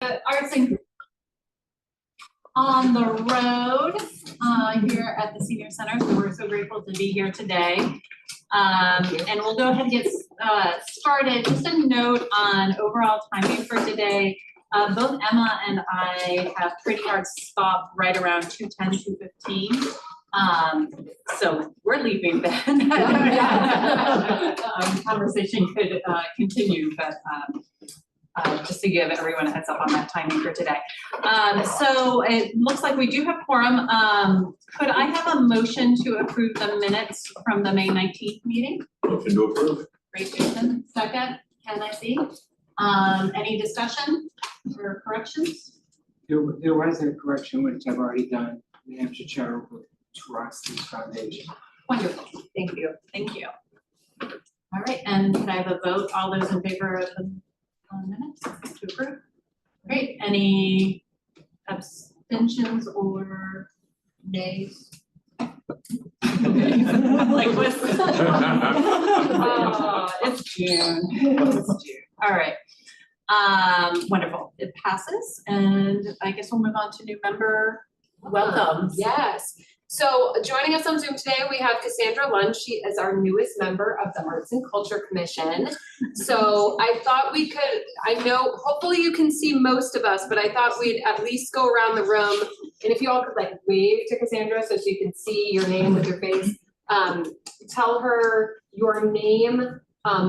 Arts and on the road here at the Senior Center. So we're so grateful to be here today. And we'll go ahead and get started. Just a note on overall timing for today. Both Emma and I have pretty hard stop right around 2:10, 2:15. So we're leaving then. Conversation could continue, but just to give everyone a heads up on that timing for today. So it looks like we do have quorum. Could I have a motion to approve the minutes from the May 19th meeting? Motion to approve. Great, Jason. Second, can I see? Any discussion or corrections? There was a correction which I've already done, New Hampshire Charitable Trustees Foundation. Wonderful. Thank you. Thank you. All right, and can I have a vote? All those in favor of the minutes to approve? Great. Any abstentions or nays? Like what's it's June. It's June. All right. Wonderful. It passes, and I guess we'll move on to new member. Welcome. Yes. So joining us on Zoom today, we have Cassandra Lund. She is our newest member of the Arts and Culture Commission. So I thought we could, I know, hopefully you can see most of us, but I thought we'd at least go around the room. And if you all could like wave to Cassandra so she can see your name with your face. Tell her your name,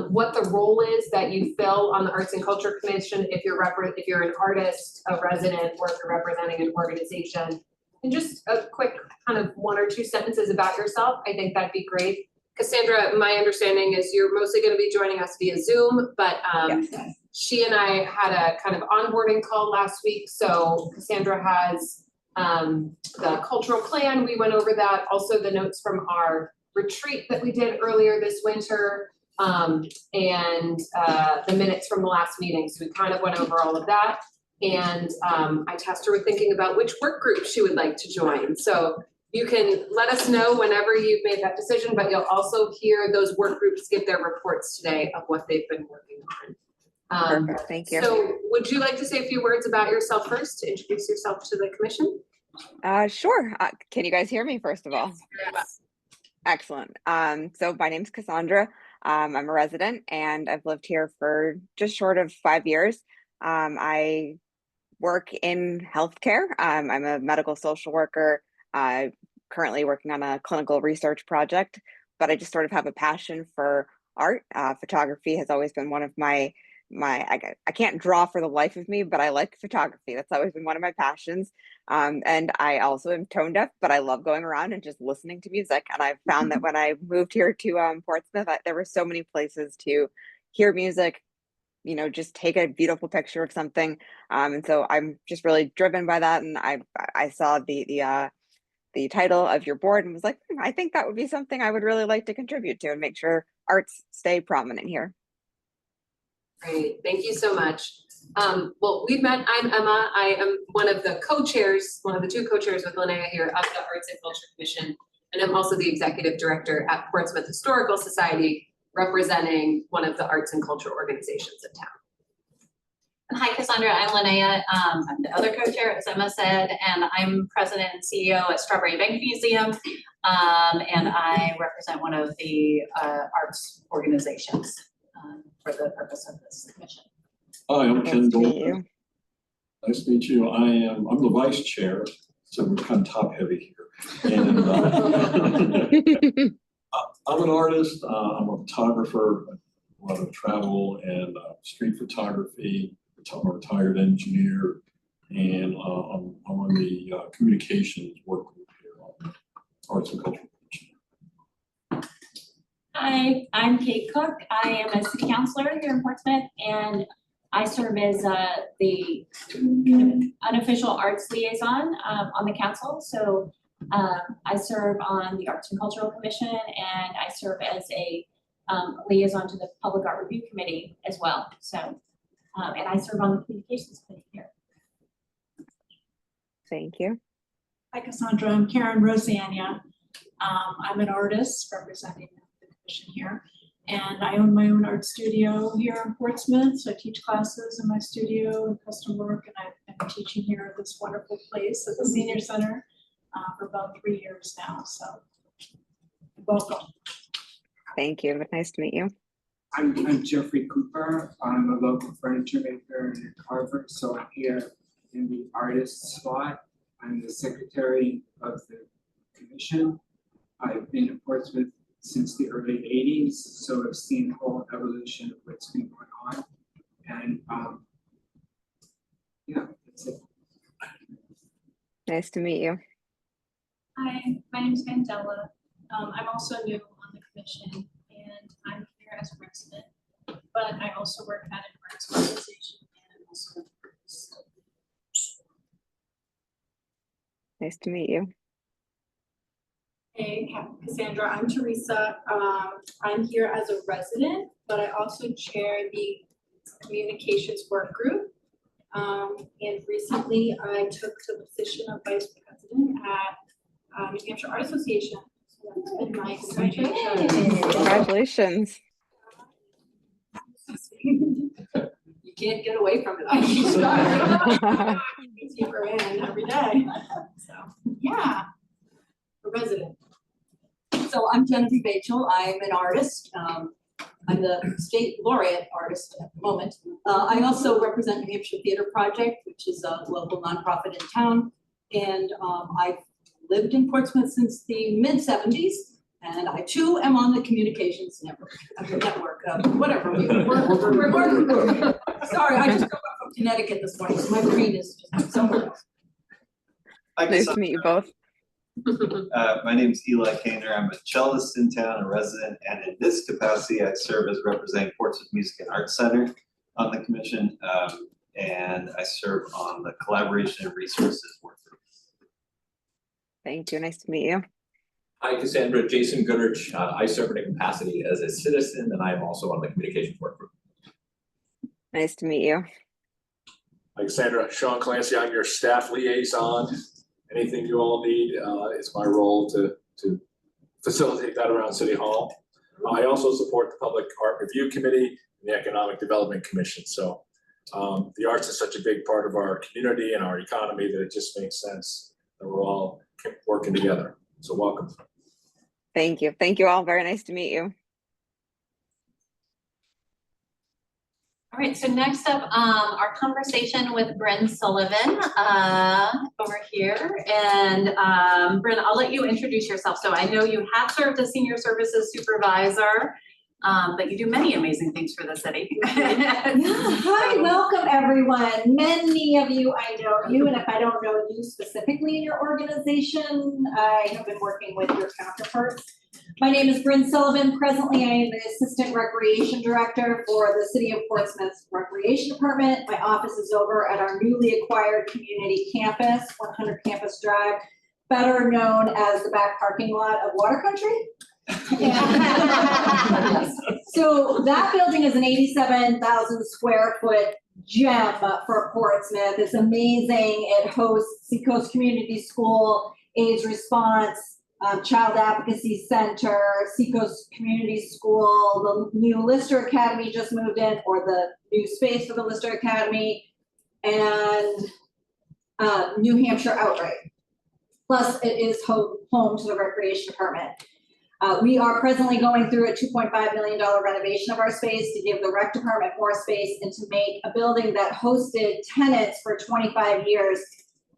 what the role is that you fill on the Arts and Culture Commission, if you're an artist, a resident, or if you're representing an organization. And just a quick kind of 1 or 2 sentences about yourself. I think that'd be great. Cassandra, my understanding is you're mostly going to be joining us via Zoom, but Yes. she and I had a kind of onboarding call last week. So Cassandra has the cultural plan. We went over that. Also the notes from our retreat that we did earlier this winter, and the minutes from the last meeting. So we kind of went over all of that. And I tasked her with thinking about which work group she would like to join. So you can let us know whenever you've made that decision, but you'll also hear those work groups give their reports today of what they've been working on. Perfect, thank you. So would you like to say a few words about yourself first, to introduce yourself to the commission? Sure. Can you guys hear me first of all? Yes. Excellent. So my name's Cassandra. I'm a resident and I've lived here for just short of 5 years. I work in healthcare. I'm a medical social worker, currently working on a clinical research project, but I just sort of have a passion for art. Photography has always been one of I can't draw for the life of me, but I like photography. That's always been one of my passions. And I also am tone deaf, but I love going around and just listening to music. And I've found that when I moved here to Portsmouth, there were so many places to hear music, you know, just take a beautiful picture of something. And so I'm just really driven by that. And I saw the title of your board and was like, I think that would be something I would really like to contribute to and make sure arts stay prominent here. Great, thank you so much. Well, we've met. I'm Emma. I am one of the co-chairs, one of the 2 co-chairs with Linnea here of the Arts and Culture Commission. And I'm also the executive director at Portsmouth Historical Society, representing one of the arts and culture organizations in town. Hi, Cassandra. I'm Linnea. I'm the other co-chair, as Emma said, and I'm president and CEO at Strawberry Bank Museum. And I represent one of the arts organizations for the purpose of this commission. Hi, I'm Ken Nice to meet Goldman. you. Nice to meet you. I'm the vice chair, so we're kind of top heavy here. And I'm an artist. I'm a photographer. A lot of travel and street photography. I'm a retired engineer, and I'm on the communications work group here on Arts and Culture. Hi, I'm Kate Cook. I am a city councilor here in Portsmouth, and I serve as the unofficial arts liaison on the council. So I serve on the Arts and Cultural Commission, and I serve as a liaison to the Public Art Review Committee as well. So, and I serve on the Communications Committee here. Thank you. Hi, Cassandra. I'm Karen Rosania. I'm an artist representing the commission here, And I own my own art studio here in Portsmouth, so I teach classes in my studio and custom work, and I've been teaching here at this wonderful place at the Senior Center for about 3 years now, so welcome. Thank you. Nice to meet you. I'm Jeffrey Cooper. I'm a local furniture maker in Harvard, so I'm here in the artist spot. I'm the secretary of the commission. I've been in Portsmouth since the early 80s, so I've seen the whole evolution of what's been going on. And yeah, that's it. Nice to meet you. Hi, my name is Mandela. I'm also new on the commission and I'm here as a resident, but I also work at an arts association and also. Nice to meet you. Hey, Cassandra, I'm Teresa. I'm here as a resident, but I also chair the communications work group. And recently I took the position of vice president at New Hampshire Art Association. So that's been nice. Congratulations. You can't get away from it. We're in every day. So, yeah, a resident. So I'm Genevieve Bachel. I'm an artist. I'm the state laureate artist at the moment. I also represent New Hampshire Theater Project, which is a local nonprofit in town. And I've lived in Portsmouth since the mid-70s. And I too am on the communications network, whatever. We're sorry, I just got back from Connecticut this morning, so my brain is just somewhere else. Nice to meet you both. My name's Eli Kaner. I'm a cellist in town, a resident, and in this capacity, I serve as representing Portsmouth Music and Arts Center on the commission, and I serve on the collaboration and resources work group. Thank you. Nice to meet you. Hi, Cassandra. Jason Goodrich. I serve in a capacity as a citizen, and I am also on the communications work group. Nice to meet you. Hi, Cassandra. Sean Clancy. I'm your staff liaison. Anything you all need, it's my role to facilitate that around City Hall. I also support the Public Art Review Committee and the Economic Development Commission. So the arts is such a big part of our community and our economy that it just makes sense that we're all working together. So welcome. Thank you. Thank you all. Very nice to meet you. All right, so next up, our conversation with Bryn Sullivan over here. And Bryn, I'll let you introduce yourself. So I know you have served as senior services supervisor, but you do many amazing things for the city. Hi, welcome everyone. Many of you I know you, and if I don't know you specifically in your organization, I have been working with your counterparts. My name is Bryn Sullivan. Presently, I am the Assistant Recreation Director for the City of Portsmouth's Recreation Department. My office is over at our newly acquired community campus, 100 Campus Drive, better known as the back parking lot of Water Country. So that building is an 87,000 square foot gem for Portsmouth. It's amazing. It hosts Seacoast Community School, AIDS Response, Child Advocacy Center, Seacoast Community School, the new Lister Academy just moved in, or the new space for the Lister Academy, and New Hampshire Outright. Plus, it is home to the Recreation Department. We are presently going through a $2.5 million renovation of our space to give the Rec Department more space and to make a building that hosted tenants for 25 years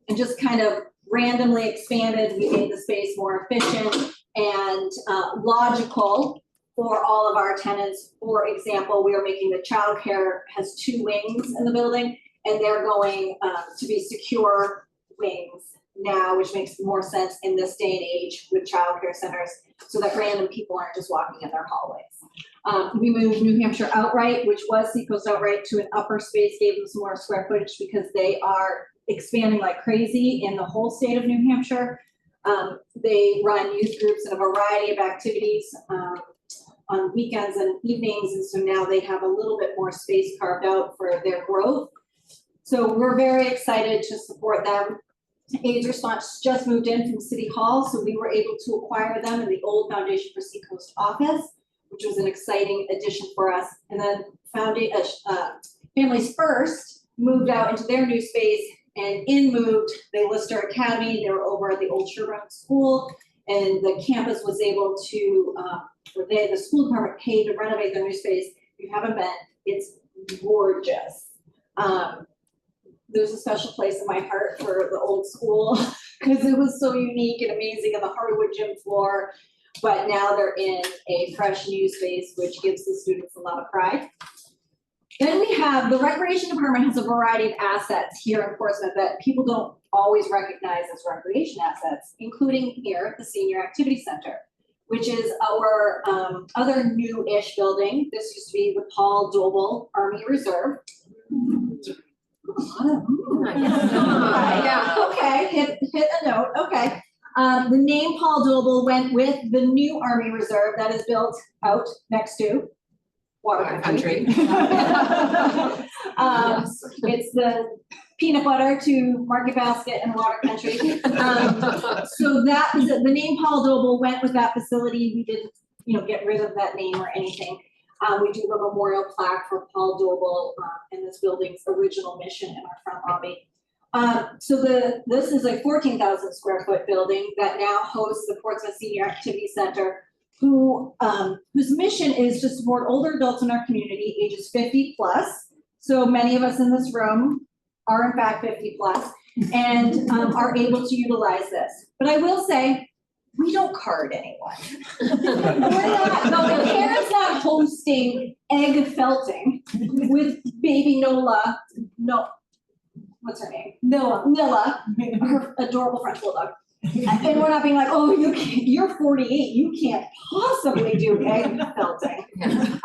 and just kind of randomly expanded. We made the space more efficient and logical for all of our tenants. For example, we are making the childcare has 2 wings in the building, and they're going to be secure wings now, which makes more sense in this day and age with childcare centers, so that random people aren't just walking in their hallways. We moved New Hampshire Outright, which was Seacoast Outright, to an upper space, gave them some more square footage because they are expanding like crazy in the whole state of New Hampshire. They run youth groups and a variety of activities on weekends and evenings, and so now they have a little bit more space carved out for their growth. So we're very excited to support them. AIDS Response just moved in from City Hall, so we were able to acquire them in the old Foundation for Seacoast office. which was an exciting addition for us. And then Families First moved out into their new space, and in moved the Lister Academy. They were over at the old Sherburne School, and the campus was able to, the school department paid to renovate their new space. If you haven't been, it's gorgeous. There's a special place in my heart for the old school because it was so unique and amazing, and the hardwood gym floor. But now they're in a fresh new space, which gives the students a lot of pride. Then we have the recreation department has a variety of assets here in Portsmouth that people don't always recognize as recreation assets, including here, the Senior Activity Center, which is our other new-ish building. This used to be the Paul Doble Army Reserve. Yeah, okay, hit a note, okay. The name Paul Doble went with the new Army Reserve that is built out next to Water Country. It's the peanut butter to Market Basket and Water Country. So that was the name Paul Doble went with that facility. We didn't, get rid of that name or anything. We do the memorial plaque for Paul Doble in this building's original mission in our front lobby. So this is a 14,000 square foot building that now hosts the Portsmouth Senior Activity Center, whose mission is to support older adults in our community, ages 50 plus. So many of us in this room are in fact 50 plus and are able to utilize this. But I will say, we don't card anyone. The parents not hosting egg felting with baby Nola. No, what's her name? Nilla, her adorable French bulldog. And we're not being like, oh, you're 48, you can't possibly do egg felting. You know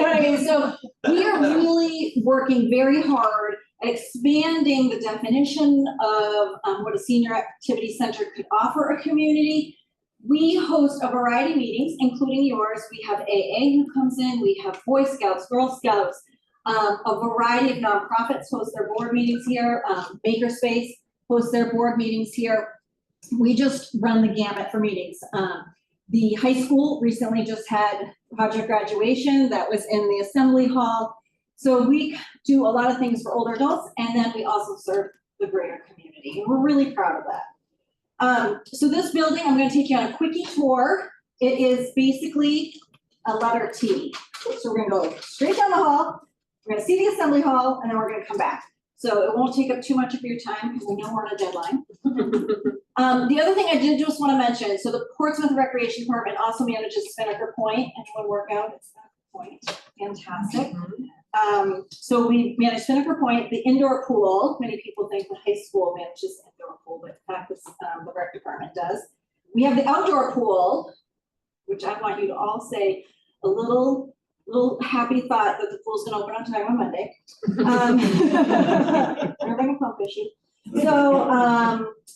what I mean? So we are really working very hard at expanding the definition of what a senior activity center could offer a community. We host a variety of meetings, including yours. We have AA who comes in, we have Boy Scouts, Girl Scouts, a variety of nonprofits host their board meetings here. Makerspace hosts their board meetings here. We just run the gamut for meetings. The high school recently just had project graduation that was in the assembly hall. So we do a lot of things for older adults, and then we also serve the greater community, and we're really proud of that. So this building, I'm going to take you on a quickie tour. It is basically a letter T. So we're going to go straight down the hall, we're going to see the assembly hall, and then we're going to come back. So it won't take up too much of your time because we know we're on a deadline. The other thing I did just want to mention, so the Portsmouth Recreation Department also manages Spinnaker Point. Anyone work out at Spinnaker Point? Fantastic. So we manage Spinnaker Point, the indoor pool. Many people think the high school manages the indoor pool, but in fact, the rec department does. We have the outdoor pool, which I want you to all say a little happy thought that the pool's gonna open on time on Monday. We're having a pump issue. So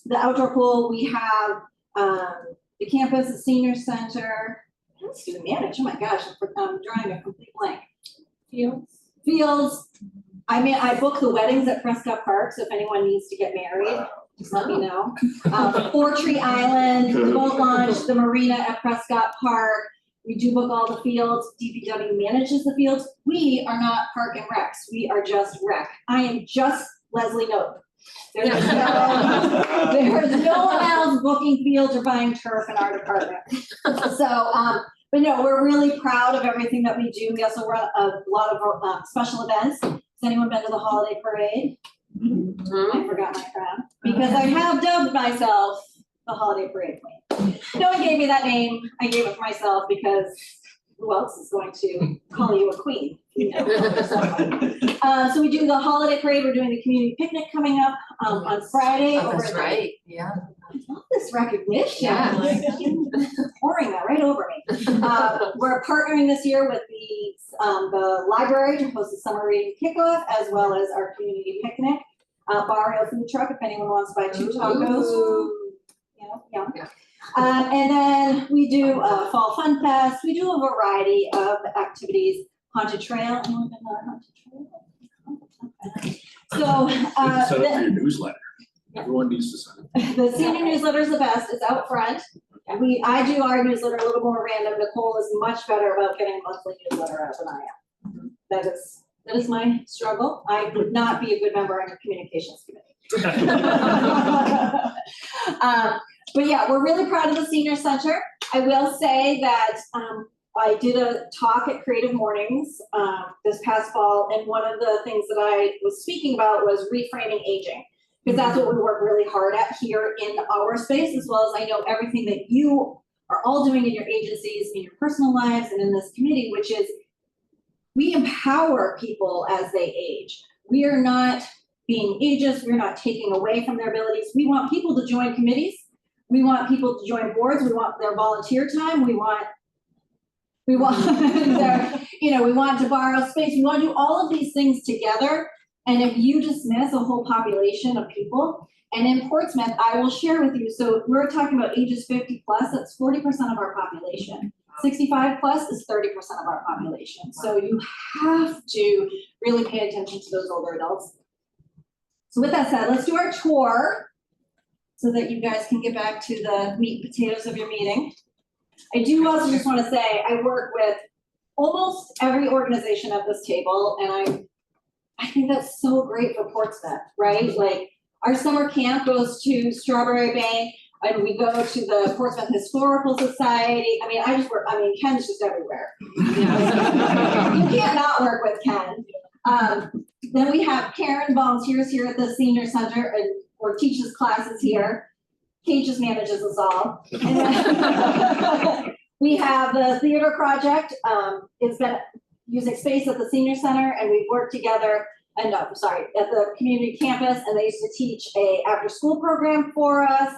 the outdoor pool, we have the campus, the senior center. What else do we manage? Oh my gosh, I'm drawing a complete blank. Fields. I book the weddings at Prescott Park, so if anyone needs to get married, just let me know. Fortree Island, the boat launch, the marina at Prescott Park. We do book all the fields. DPW manages the fields. We are not Park and Recs. We are just rec. I am just Leslie Knope. There's no one else booking fields or buying turf in our department. So, but no, we're really proud of everything that we do. We also run a lot of special events. Has anyone been to the holiday parade? I forgot my crown because I have dubbed myself the holiday parade queen. No one gave me that name. I gave it for myself because who else is going to call you a queen? So we do the holiday parade. We're doing the community picnic coming up on Friday. That's right, yeah. I love this recognition. Yeah. Pouring that right over me. We're partnering this year with the library to host a summer reading kickoff, as well as our community picnic. Barrio food truck, if anyone wants to buy 2 tacos. Yeah. And then we do a fall fun fest. We do a variety of activities. Haunted trail. Anyone been on haunted trail? So Set up for your newsletter. Everyone needs to sign up. the senior newsletter is the best. It's out front. I do our newsletter a little more random. Nicole is much better about getting a monthly newsletter out than I am. That is my struggle. I would not be a good member on your communications committee. But yeah, we're really proud of the senior center. I will say that I did a talk at Creative Mornings this past fall, and one of the things that I was speaking about was reframing aging, because that's what we work really hard at here in our space, as well as I know everything that you are all doing in your agencies, in your personal lives, and in this committee, which is we empower people as they age. We are not being ageist. We're not taking away from their abilities. We want people to join committees. We want people to join boards. We want their volunteer time. We want their, we want to borrow space. We want to do all of these things together. And if you dismiss a whole population of people, and in Portsmouth, I will share with you, so we're talking about ages 50 plus, that's 40% of our population. 65 plus is 30% of our population. So you have to really pay attention to those older adults. So with that said, let's do our tour so that you guys can get back to the meat and potatoes of your meeting. I do also just want to say I work with almost every organization at this table, and I think that's so great for Portsmouth, right? Like our summer camp goes to Strawberry Bank, and we go to the Portsmouth Historical Society. Ken's just everywhere. You can't not work with Ken. Then we have Karen volunteers here at the senior center or teaches classes here. Kate just manages us all. And then we have the theater project. It's been using space at the senior center, and we've worked together at the community campus, and they used to teach a after school program for us.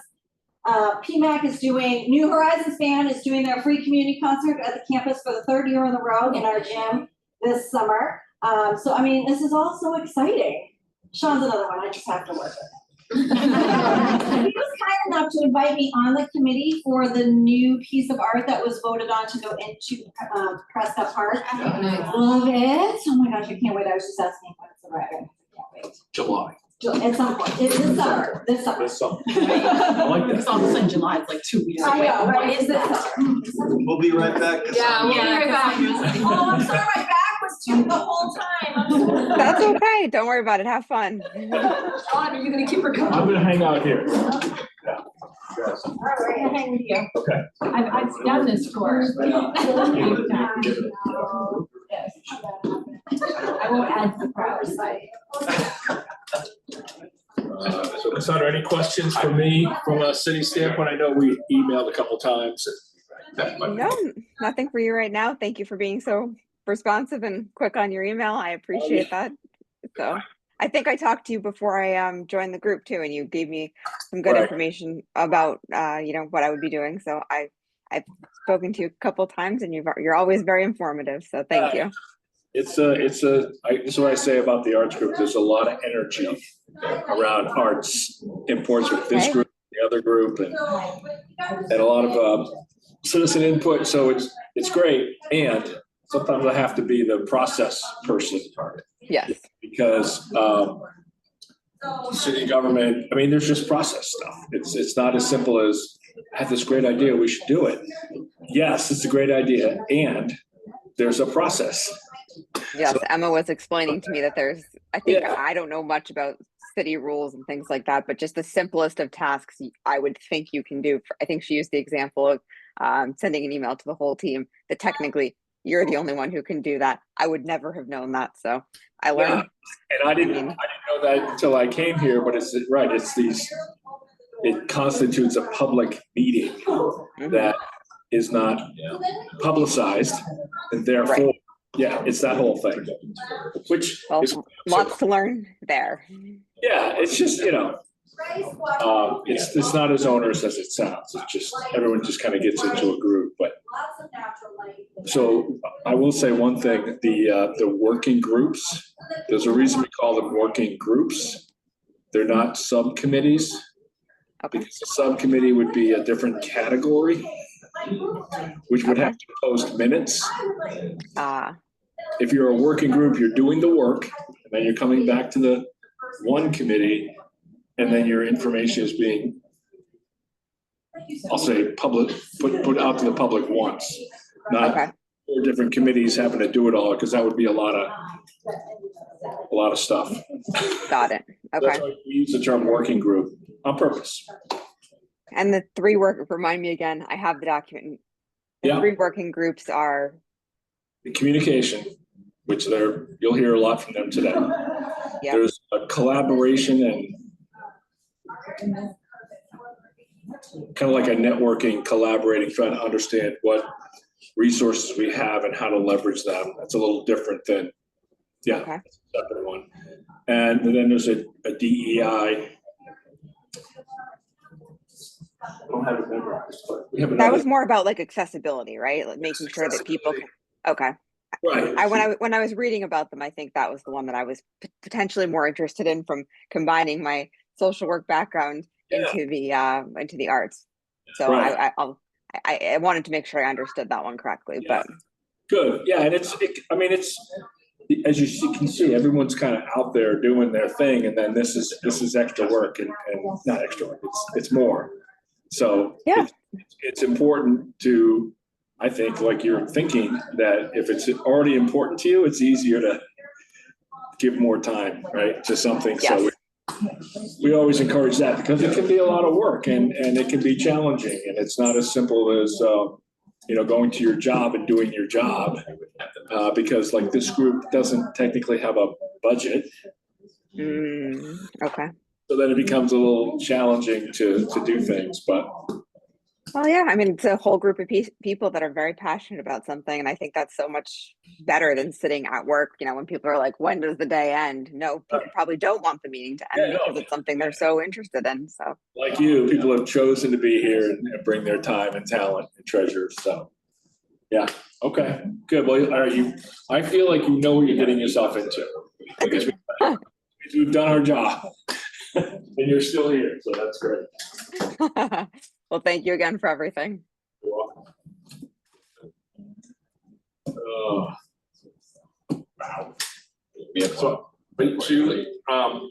PMAC is doing, New Horizons Band is doing their free community concert at the campus for the third year in a row in our gym this summer. This is all so exciting. Sean's another one, I just have to work with it. He was kind enough to invite me on the committee for the new piece of art that was voted on to go into Prescott Park. I love it. Oh my gosh, I can't wait. I was just asking when it's arriving. I can't wait. July. At some point. It's this summer. This summer. I like that. It's all of a sudden July, it's like 2 weeks I away. know, right? What is It's this that? summer. We'll be right back. Yeah, we'll be right back. Oh, I'm sorry, my back was to the whole time. I'm sorry. That's okay. Don't worry about it. Have fun. Sean, are you gonna keep her going? I'm gonna hang out here. All right, I'll hang with you. Okay. I've done this tour. I won't add to the crowd. So Cassandra, any questions for me from a city standpoint? I know we emailed a couple times. No, nothing for you right now. Thank you for being so responsive and quick on your email. I appreciate that. So I think I talked to you before I joined the group too, and you gave me some good information about what I would be doing. So I've spoken to you a couple times, and you're always very informative. So thank you. This is what I say about the arts group. There's a lot of energy around arts in Portsmouth, this group, the other group, and a lot of citizen input. So it's great. And sometimes I have to be the process person. Yes. Because city government, there's just process stuff. It's not as simple as I have this great idea, we should do it. Yes, it's a great idea, and there's a process. Yes, Emma was explaining to me that I don't know much about city rules and things like that, but just the simplest of tasks I would think you can do. I think she used the example of sending an email to the whole team that technically you're the only one who can do that. I would never have known that. So I learned. And I didn't know that until I came here, but it constitutes a public meeting that is not publicized, and therefore, it's that whole thing, which is lots to learn there. Yeah, it's just, it's not as onerous as it sounds. It's just, everyone just kind of gets into a groove, but. So I will say one thing, the working groups, there's a reason we call them working groups. They're not subcommittees. Because a subcommittee would be a different category, which would have to post minutes. If you're a working group, you're doing the work, and then you're coming back to the one committee, and then your information is being I'll say, public, put out to the public once. Not Okay. 4 different committees having to do it all, because that would be a lot of stuff. Got it. That's Okay. why we use the term working group on purpose. And the 3 remind me again, I have the document. The Yeah. 3 working groups are, The communication, which you'll hear a lot from them today. Yeah. There's a collaboration and kind of like a networking, collaborating, trying to understand what resources we have and how to leverage them. That's a little different than, Okay. separate one. And then there's a DEI. I don't have it memorized, but we have that another. was more about like accessibility, right? Like making sure that people can, okay. Right. When I was reading about them, I think that was the one that I was potentially more interested in, from combining my social work background into the arts. So Right. I wanted to make sure I understood that one correctly, but Good, yeah, and it's, as you can see, everyone's kind of out there doing their thing, and then this is extra work and not extra work, it's more. So yeah, it's important to, I think, like you're thinking, that if it's already important to you, it's easier to give more time, right, to something. So we always encourage that, because it can be a lot of work and it can be challenging, and it's not as simple as going to your job and doing your job, because like this group doesn't technically have a budget. Okay. So then it becomes a little challenging to do things, but. Well, yeah, I mean, it's a whole group of people that are very passionate about something, and I think that's so much better than sitting at work, when people are like, when does the day end? No, people probably don't want the meeting to end because it's something they're so interested in, so. Like you, people have chosen to be here and bring their time and talent and treasure, so. Yeah, okay, good. Well, I feel like you know what you're getting yourself into, because we've done our job and you're still here, so that's great. Well, thank you again for everything. You're welcome. Wow. So, but Julie, I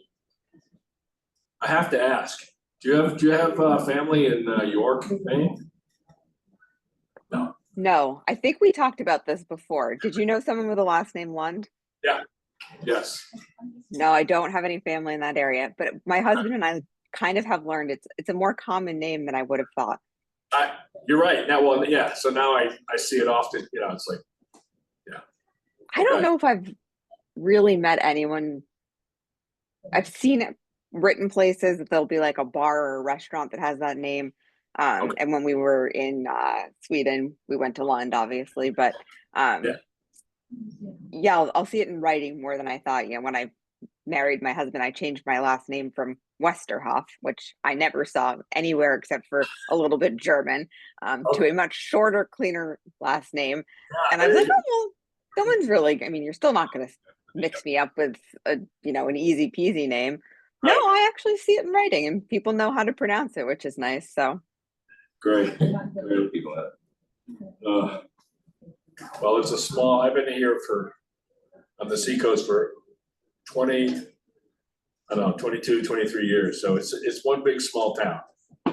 have to ask, do you have family in York, Maine? No. No, I think we talked about this before. Did you know someone with the last name Lund? Yeah. Yes. No, I don't have any family in that area, but my husband and I kind of have learned it's a more common name than I would have thought. You're right. So now I see it often, it's like, yeah. I don't know if I've really met anyone. I've seen it written places that there'll be like a bar or a restaurant that has that name. And when we were in Sweden, we went to Lund, obviously, but I'll see it in writing more than I thought. When I married my husband, I changed my last name from Westerhoff, which I never saw anywhere except for a little bit German, to a much shorter, cleaner last name. And I was like, oh, well, someone's really, you're still not going to mix me up with an easy peasy name. No, I actually see it in writing and people know how to pronounce it, which is nice. So. Great. People have. Well, it's I've been here on the Seacoast for 22, 23 years. So it's one big small town.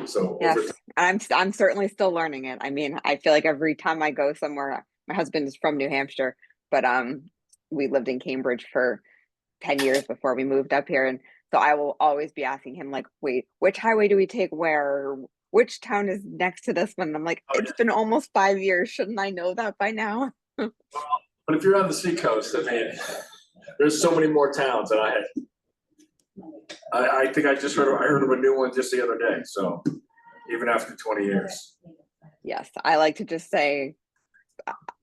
So yes, I'm certainly still learning it. I feel like every time I go somewhere, my husband is from New Hampshire, but we lived in Cambridge for 10 years before we moved up here. And so I will always be asking him, like, wait, which highway do we take where? Which town is next to this one? And I'm like, it's been almost 5 years. Shouldn't I know that by now? But if you're on the Seacoast, there's so many more towns that I think I heard of a new one just the other day. So even after 20 years. Yes, I like to just say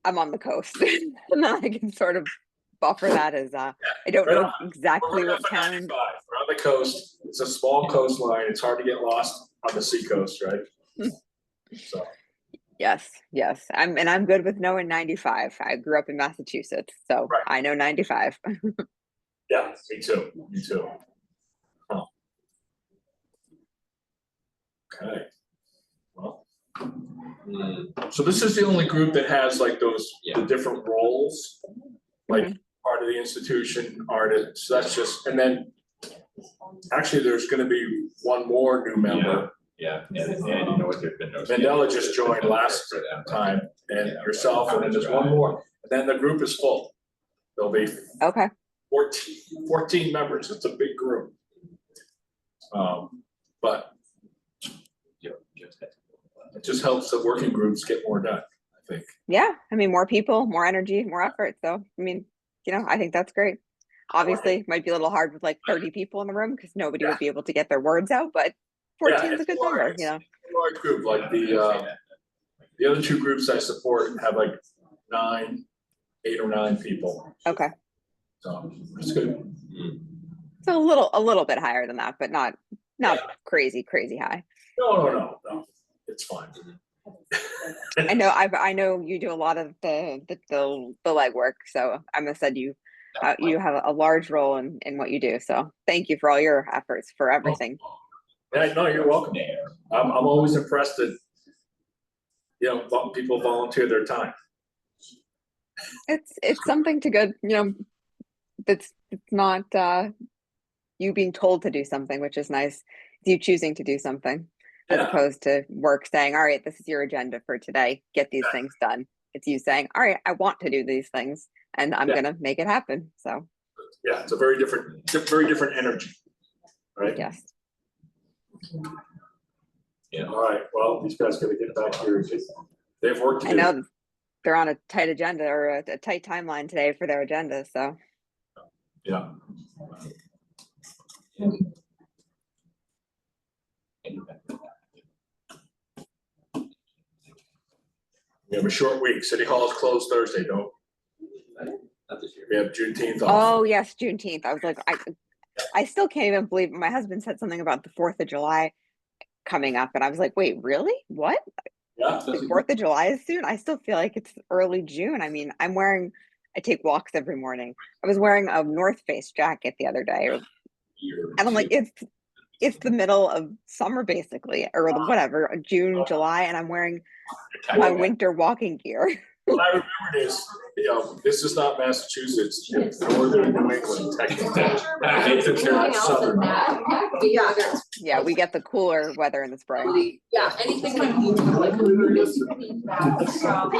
I'm on the coast, and then I can sort of buffer that as I don't know exactly what town. We're on the coast. It's a small coastline. It's hard to get lost on the Seacoast, right? So. Yes. I'm good with knowing 95. I grew up in Massachusetts, so I know 95. Yeah, me too. Huh. Okay. Well, so this is the only group that has like the different roles, like part of the institution, artists. That's just, and then actually there's going to be one more new member Yeah, and you know what, there's been no. Mandela just joined last time, and yourself, and then there's one more, and then the group is full. There'll be Okay. 14 members, it's a big group. But it just helps the working groups get more done, I think. Yeah, I mean, more people, more energy, more effort. So, I mean, I think that's great. Obviously, it might be a little hard with like 30 people in the room because nobody would be able to get their words out, but 14 is a good number, It's a large group, like the other two groups I support have like 8 or 9 people. Okay. So it's good. So a little bit higher than that, but not crazy high. No, it's fine. I know you do a lot of the legwork, so I must said you have a large role in what you do. So thank you for all your efforts for everything. Yeah, no, you're welcome. I'm always impressed that people volunteer their time. It's something to good, it's not you being told to do something, which is nice. You choosing to do something as opposed to work saying, all right, this is your agenda for today, get these things done. It's you saying, all right, I want to do these things and I'm gonna make it happen. So yeah, it's a very different energy, right? Yes. Yeah. All right, well, these guys gotta get back here. They have work to do. I know they're on a tight agenda or a tight timeline today for their agenda, so. Yeah. We have a short week. City Hall is closed Thursday, don't. Not this year. We have Juneteenth off. Oh yes, Juneteenth. I was like, I still can't even believe my husband said something about the 4th of July coming up, and I was like, wait, really? What? Yeah. The 4th of July is soon? I still feel like it's early June. I mean, I take walks every morning. I was wearing a North Face jacket the other day, and I'm like, it's the middle of summer basically, or whatever, June, July, and I'm wearing my winter walking gear. What I remembered is, this is not Massachusetts, it's northern New England technically. It's not southern. Yeah, we get the cooler weather in the spring. Yeah, anything like you do, like feedback from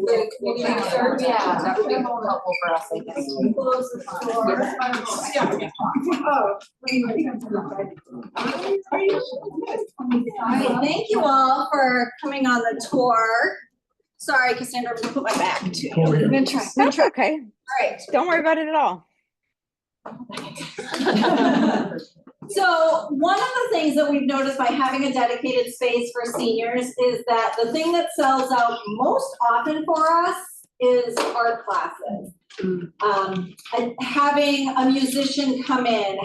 the community serve, yeah, that would be more helpful for us, I guess. All right, thank you all for coming on the tour. Sorry, Cassandra, I'm gonna put my back too. Oh, yeah. I'm gonna try. That's okay. All right. Don't worry about it at all. So one of the things that we've noticed by having a dedicated space for seniors is that the thing that sells out most often for us is art classes. And having a musician come in,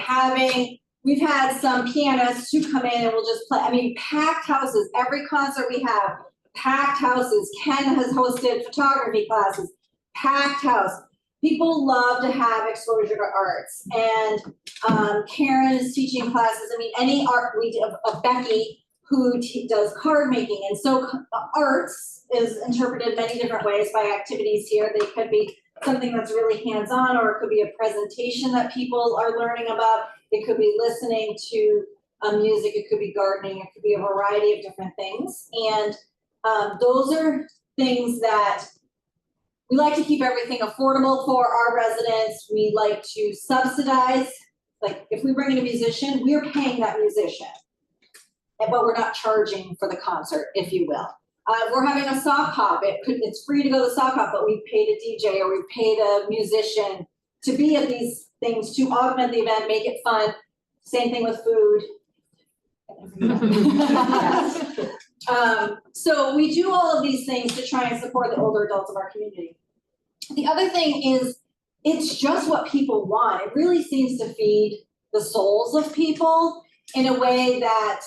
we've had some pianists who come in and will just play, I mean, packed houses, every concert we have, packed houses. Ken has hosted photography classes, packed house. People love to have exposure to arts, and Karen is teaching classes. I mean, any art, we have Becky who does card making, and so arts is interpreted many different ways by activities here. They could be something that's really hands-on, or it could be a presentation that people are learning about. It could be listening to music, it could be gardening, it could be a variety of different things. And those are things that we like to keep everything affordable for our residents. We like to subsidize, like if we bring in a musician, we're paying that musician, but we're not charging for the concert, if you will. If we're having a sock hop, it's free to go to sock hop, but we paid a DJ or we paid a musician to be at these things to augment the event, make it fun. Same thing with food. So we do all of these things to try and support the older adults of our community. The other thing is, it's just what people want. It really seems to feed the souls of people in a way that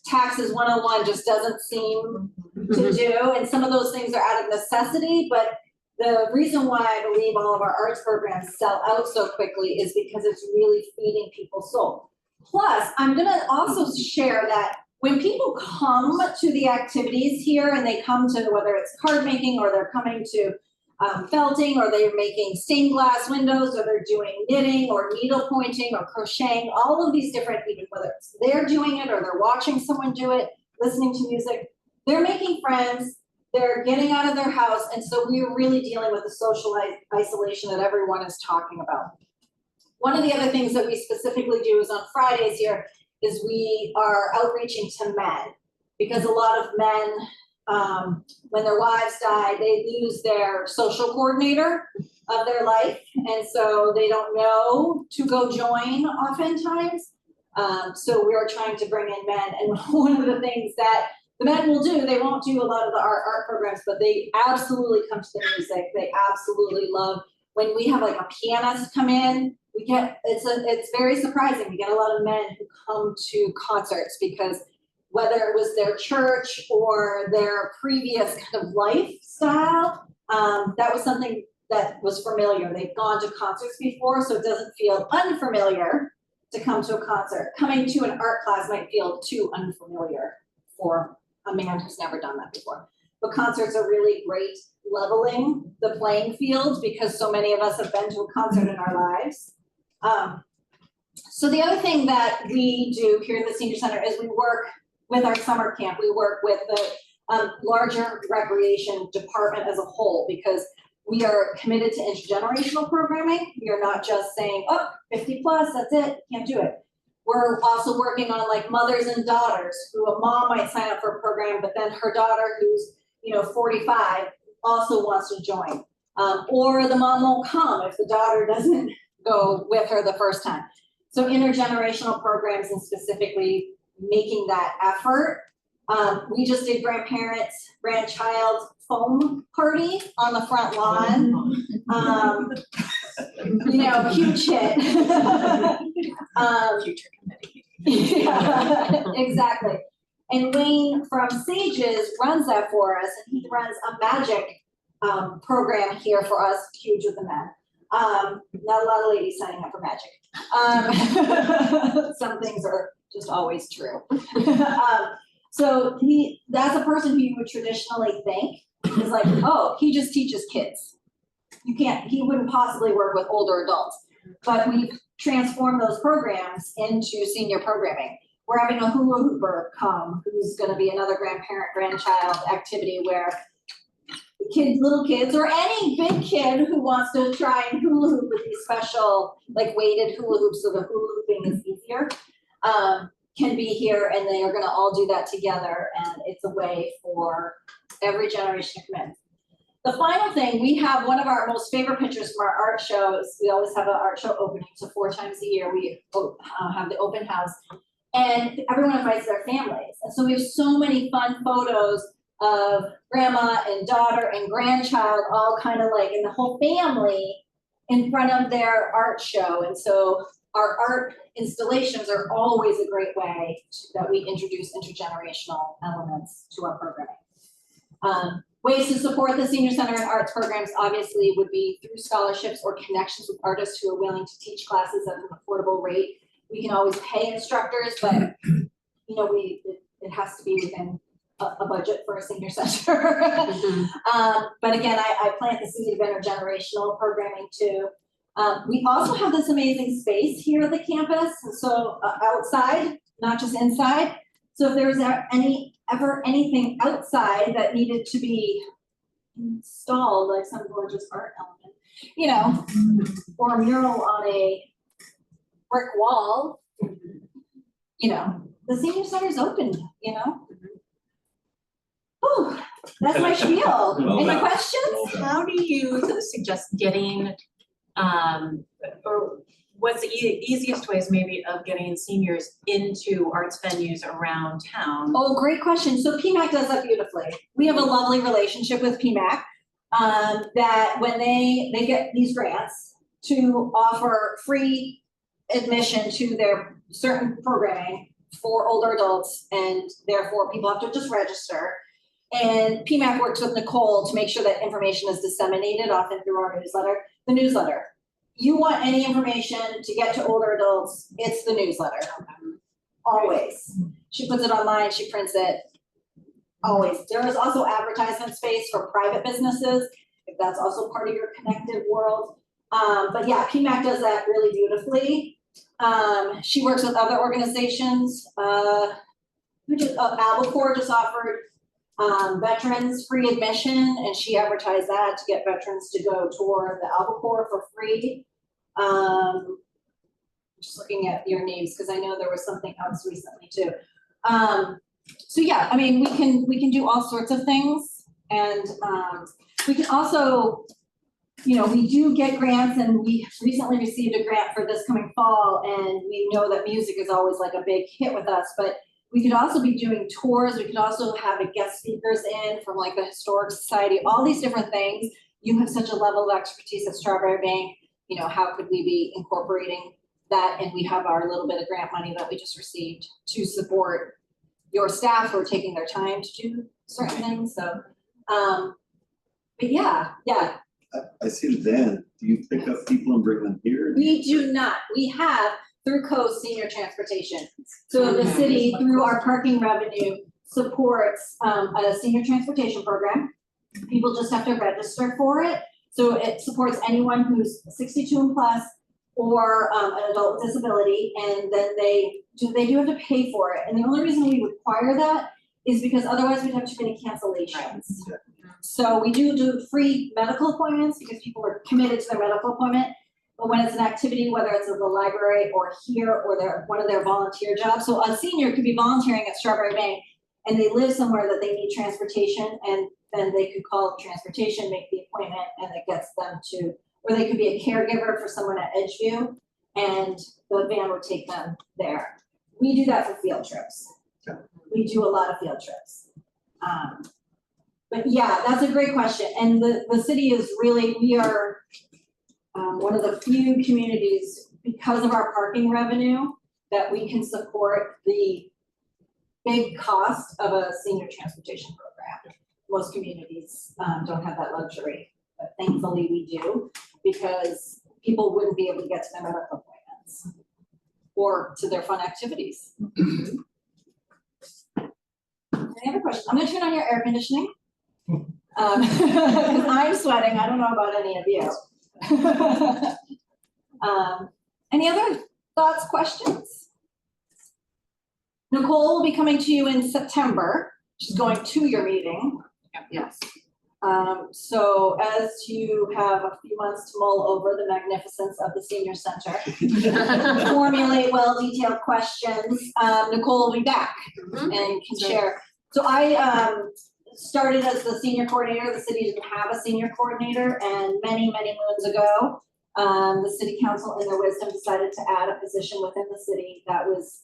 Taxes 101 just doesn't seem to do. And some of those things are out of necessity, but the reason why I believe all of our arts programs sell out so quickly is because it's really feeding people's soul. Plus, I'm gonna also share that when people come to the activities here and they come to, whether it's card making or they're coming to felting, or they're making stained glass windows, or they're doing knitting or needle pointing or crocheting, all of these different, even whether it's they're doing it or they're watching someone do it, listening to music, they're making friends, they're getting out of their house, and so we're really dealing with the social isolation that everyone is talking about. One of the other things that we specifically do is on Fridays here is we are outreaching to men, because a lot of men, when their wives die, they lose their social coordinator of their life, and so they don't know to go join oftentimes. So we are trying to bring in men, and one of the things that the men will do, they won't do a lot of the art programs, but they absolutely come to the music. They absolutely love when we have like a pianist come in. We get, it's very surprising. We get a lot of men who come to concerts because whether it was their church or their previous kind of lifestyle, that was something that was familiar. They've gone to concerts before, so it doesn't feel unfamiliar to come to a concert. Coming to an art class might feel too unfamiliar for a man who's never done that before. But concerts are really great leveling the playing field because so many of us have been to a concert in our lives. So the other thing that we do here at the Senior Center is we work with our summer camp. We work with the larger recreation department as a whole because we are committed to intergenerational programming. We are not just saying, oh, 50 plus, that's it, can't do it. We're also working on like mothers and daughters who a mom might sign up for a program, but then her daughter who's 45 also wants to join. Or the mom won't come if the daughter doesn't go with her the first time. So intergenerational programs and specifically making that effort. We just did grandchild foam party on the front lawn. Huge hit. Future committee. Yeah, exactly. And Wayne from Sages runs that for us, and he runs a magic program here for us, huge with the men. Not a lot of ladies signing up for magic. Some things are just always true. So that's a person who you would traditionally think is like, oh, he just teaches kids. He wouldn't possibly work with older adults. But we've transformed those programs into senior programming. We're having a hula hooper come, who's gonna be another grandchild activity where little kids, or any big kid who wants to try and hula hoop with these special, like weighted hula hoops, so the hula hooping is easier, can be here, and they are gonna all do that together, and it's a way for every generation to come in. The final thing, we have one of our most favorite pictures from our art shows. We always have an art show opening, so 4 times a year we have the open house, and everyone invites their families. And so we have so many fun photos of grandma and daughter and grandchild all kind of like in the whole family in front of their art show. And so our art installations are always a great way that we introduce intergenerational elements to our programming. Ways to support the Senior Center and arts programs obviously would be through scholarships or connections with artists who are willing to teach classes at an affordable rate. We can always pay instructors, but it has to be within a budget for a senior center. But again, I plant the seed of intergenerational programming too. We also have this amazing space here at the campus, and so outside, not just inside. So if there was ever anything outside that needed to be installed, like some gorgeous art element, or a mural on a brick wall, the senior center's open, Whew, that's my spiel. Any questions? How do you suggest getting, or what's the easiest ways maybe of getting seniors into arts venues around town? Oh, great question. So PMAC does that beautifully. We have a lovely relationship with PMAC that when they get these grants to offer free admission to their certain programming for older adults, and therefore people have to just register. And PMAC works with Nicole to make sure that information is disseminated often through our newsletter. The newsletter. You want any information to get to older adults, it's the newsletter. Always. She puts it online, she prints it. Always. There is also advertisement space for private businesses. if that's also part of your connected world. But yeah, PMAC does that really beautifully. She works with other organizations. Albacore just offered veterans free admission, and she advertised that to get veterans to go tour the Albacore for free. Just looking at your names, because I know there was something else recently too. So yeah, I mean, we can do all sorts of things, and we can also, you know, we do get grants, and we recently received a grant for this coming fall, and we know that music is always like a big hit with us, but we could also be doing tours. We could also have guest speakers in from like the Historic Society, all these different things. You have such a level of expertise at Strawberry Bank. You know, how could we be incorporating that? And we have our little bit of grant money that we just received to support your staff who are taking their time to do certain things. So, but yeah. I see the van. Do you pick up people and bring them here? We do not. We have through Coast Senior Transportation. So the city, through our parking revenue, supports a senior transportation program. People just have to register for it. So it supports anyone who's 62 and plus, or an adult with disability, and then they do have to pay for it. And the only reason we require that is because otherwise we'd have too many cancellations. So we do free medical appointments because people are committed to their medical appointment. But when it's an activity, whether it's at the library or here or one of their volunteer jobs. So a senior could be volunteering at Strawberry Bank and they live somewhere that they need transportation, and then they could call transportation, make the appointment, and it gets them to, or they could be a caregiver for someone at Edgeview and the van would take them there. We do that for field trips. We do a lot of field trips. But yeah, that's a great question. And the city is really, we are one of the few communities, because of our parking revenue, that we can support the big cost of a senior transportation program. Most communities don't have that luxury, but thankfully we do, because people wouldn't be able to get to their medical appointments or to their fun activities. Any other questions? I'm gonna turn on your air conditioning. I'm sweating, I don't know about any of you. Any other thoughts, questions? Nicole will be coming to you in September. She's going to your meeting. Yes. So as you have a few months to mull over the magnificence of the senior center, formulate well-detailed questions, Nicole will be back and can share. So I started as the senior coordinator. The city didn't have a senior coordinator, and many, many moons ago, the city council in their wisdom decided to add a position within the city that was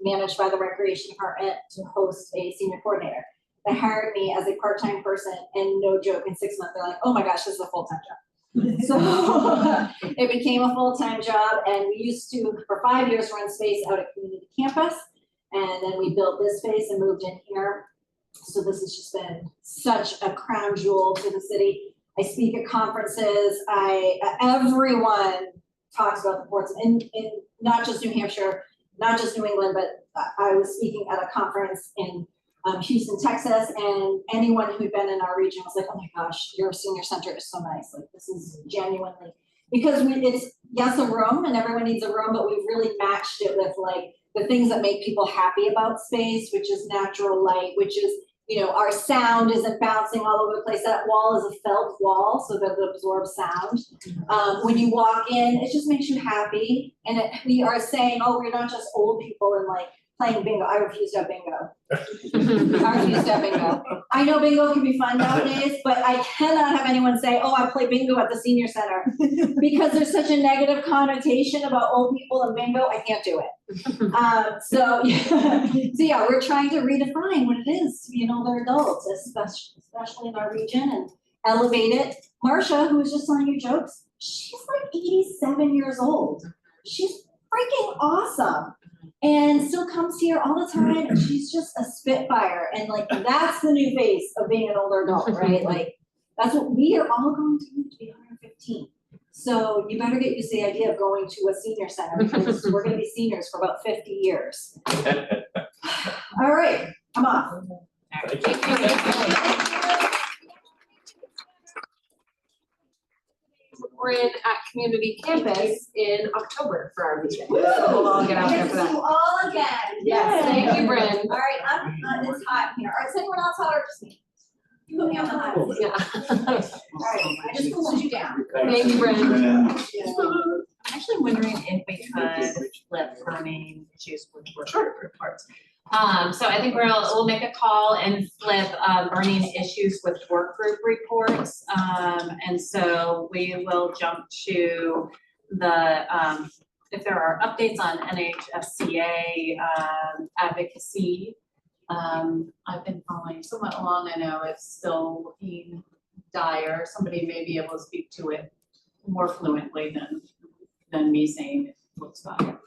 managed by the recreation department to host a senior coordinator. They hired me as a part-time person, and no joke, in 6 months, they're like, oh my gosh, this is a full-time job. So it became a full-time job, and we used to, for 5 years, run space out at community campus. And then we built this space and moved in here. So this has just been such a crown jewel to the city. I speak at conferences. Everyone talks about the ports in not just New Hampshire, not just New England, but I was speaking at a conference in Houston, Texas, and anyone who'd been in our region was like, oh my gosh, your senior center is so nice. Like, this is genuinely, because it's, yes, a room, and everyone needs a room, but we've really matched it with like the things that make people happy about space, which is natural light, which is, you know, our sound isn't bouncing all over the place. That wall is a felt wall so that it absorbs sound. When you walk in, it just makes you happy. And we are saying, oh, we're not just old people and like playing bingo. I refuse to have bingo. I refuse to have bingo. I know bingo can be fun nowadays, but I cannot have anyone say, oh, I play bingo at the senior center, because there's such a negative connotation about old people and bingo. I can't do it. So yeah, we're trying to redefine what it is to be an older adult, especially in our region, and elevate it. Marsha, who was just telling you jokes, she's like 87 years old. She's freaking awesome. And still comes here all the time, and she's just a spitfire. And like, that's the new face of being an older adult, right? Like, that's what we are all going to need to be 115. So you better get used to the idea of going to a senior center, because we're gonna be seniors for about 50 years. All right, I'm off. Bryn at Community Campus in October for our meeting. So we'll all get out there for Good to see that. you all again. Yes, thank you, Bryn. All right, it's hot in here. Is anyone else hot or just me? You put me on the hot. All Yeah. right, I just cooled you down. Thank you, Bryn. And I'm actually wondering if we could flip burning issues with work reports. So I think we'll make a call and flip burning issues with work group reports. And so we will jump to the if there are updates on NHSCA advocacy. I've been following somewhat along. I know it's still looking dire. Somebody may be able to speak to it more fluently than me saying it looks dire.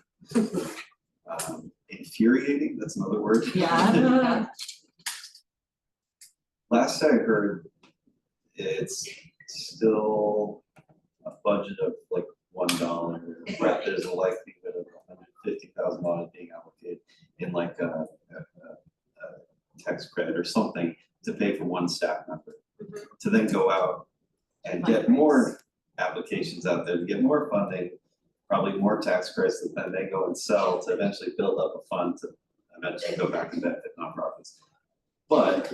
infuriating, that's another word. Yeah. Last I heard, it's still a budget of like $1, but there's a likelihood of $150,000 being allocated in like a tax credit or something to pay for one staff member. To then go out and get more applications out there, to get more funding, probably more tax credits that then they go and sell to eventually build up a fund to eventually go back and benefit nonprofits. But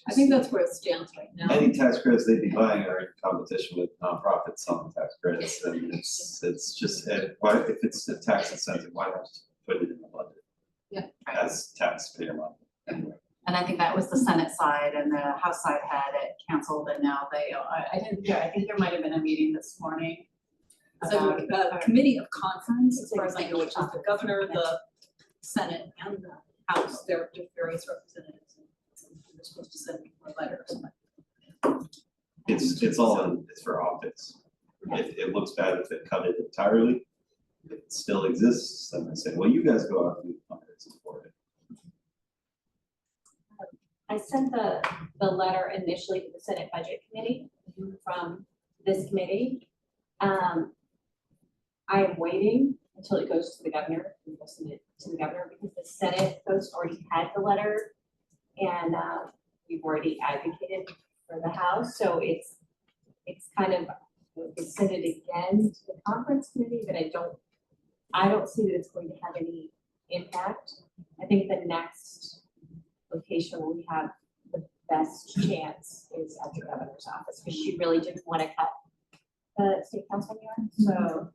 I think that's where it stands right now. any tax credits they'd be buying are in competition with nonprofits selling tax credits, and it's just, why, if it's a tax incentive, why not just put it in the budget? Yeah. As taxpayer money. Anyway. And I think that was the Senate side, and the House side had it canceled, and now I didn't hear, I think there might have been a meeting this morning. So about- committee of conference, as far as I know, which is the governor, the Senate, and the House, there are various representatives. And they're supposed to send more letters. It's all in, it's for optics. It looks bad if they cut it entirely. If it still exists, then they say, well, you guys go out and do fundraising for it. I sent the letter initially to the Senate Budget Committee from this committee. I am waiting until it goes to the governor, and we'll send it to the governor, because the Senate folks already had the letter. And we've already advocated for the House, so it's kind of, we'll send it again to the conference committee, but I don't see that it's going to have any impact. I think the next location where we have the best chance is at the governor's office, because she really didn't want to cut the state council here.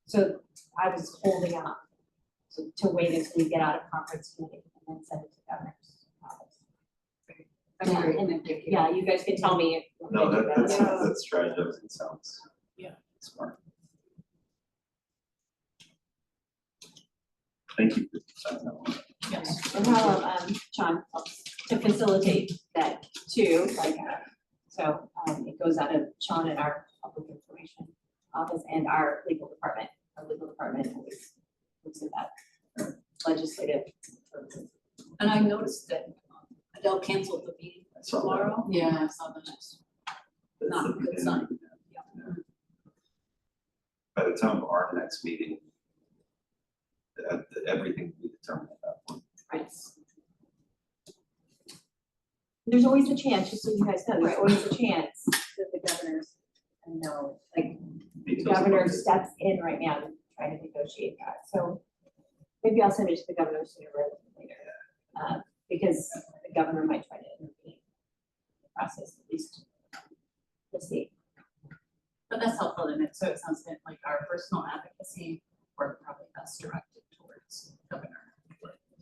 So I was holding on to wait until we get out of conference committee and then send it to the governor's office. Yeah, you guys can tell me if. you No, want me to do that's strategizing, sounds. Yeah. Smart. Thank you for saying that one. Yes. And how, Sean helps to facilitate that too, so, it goes out of Sean and our public information office and our legal department. Our legal department always looks at that legislative purposes. And I noticed that Adele canceled the meeting I saw that. tomorrow. Yeah, I saw that. That's Not the a good beginning. sign. Yeah. By the time of our next meeting, everything will be determined at that point. Right. There's always a chance, just so you guys know, there's always a chance that the governor's, I know, like, the Details governor about it. steps in right now to try to negotiate that, so maybe I'll send it to the governor sooner rather than later. Because the governor might try to intervene in the process, at least. We'll see. But that's helpful, and so it sounds like our personal advocacy work probably best directed towards governor.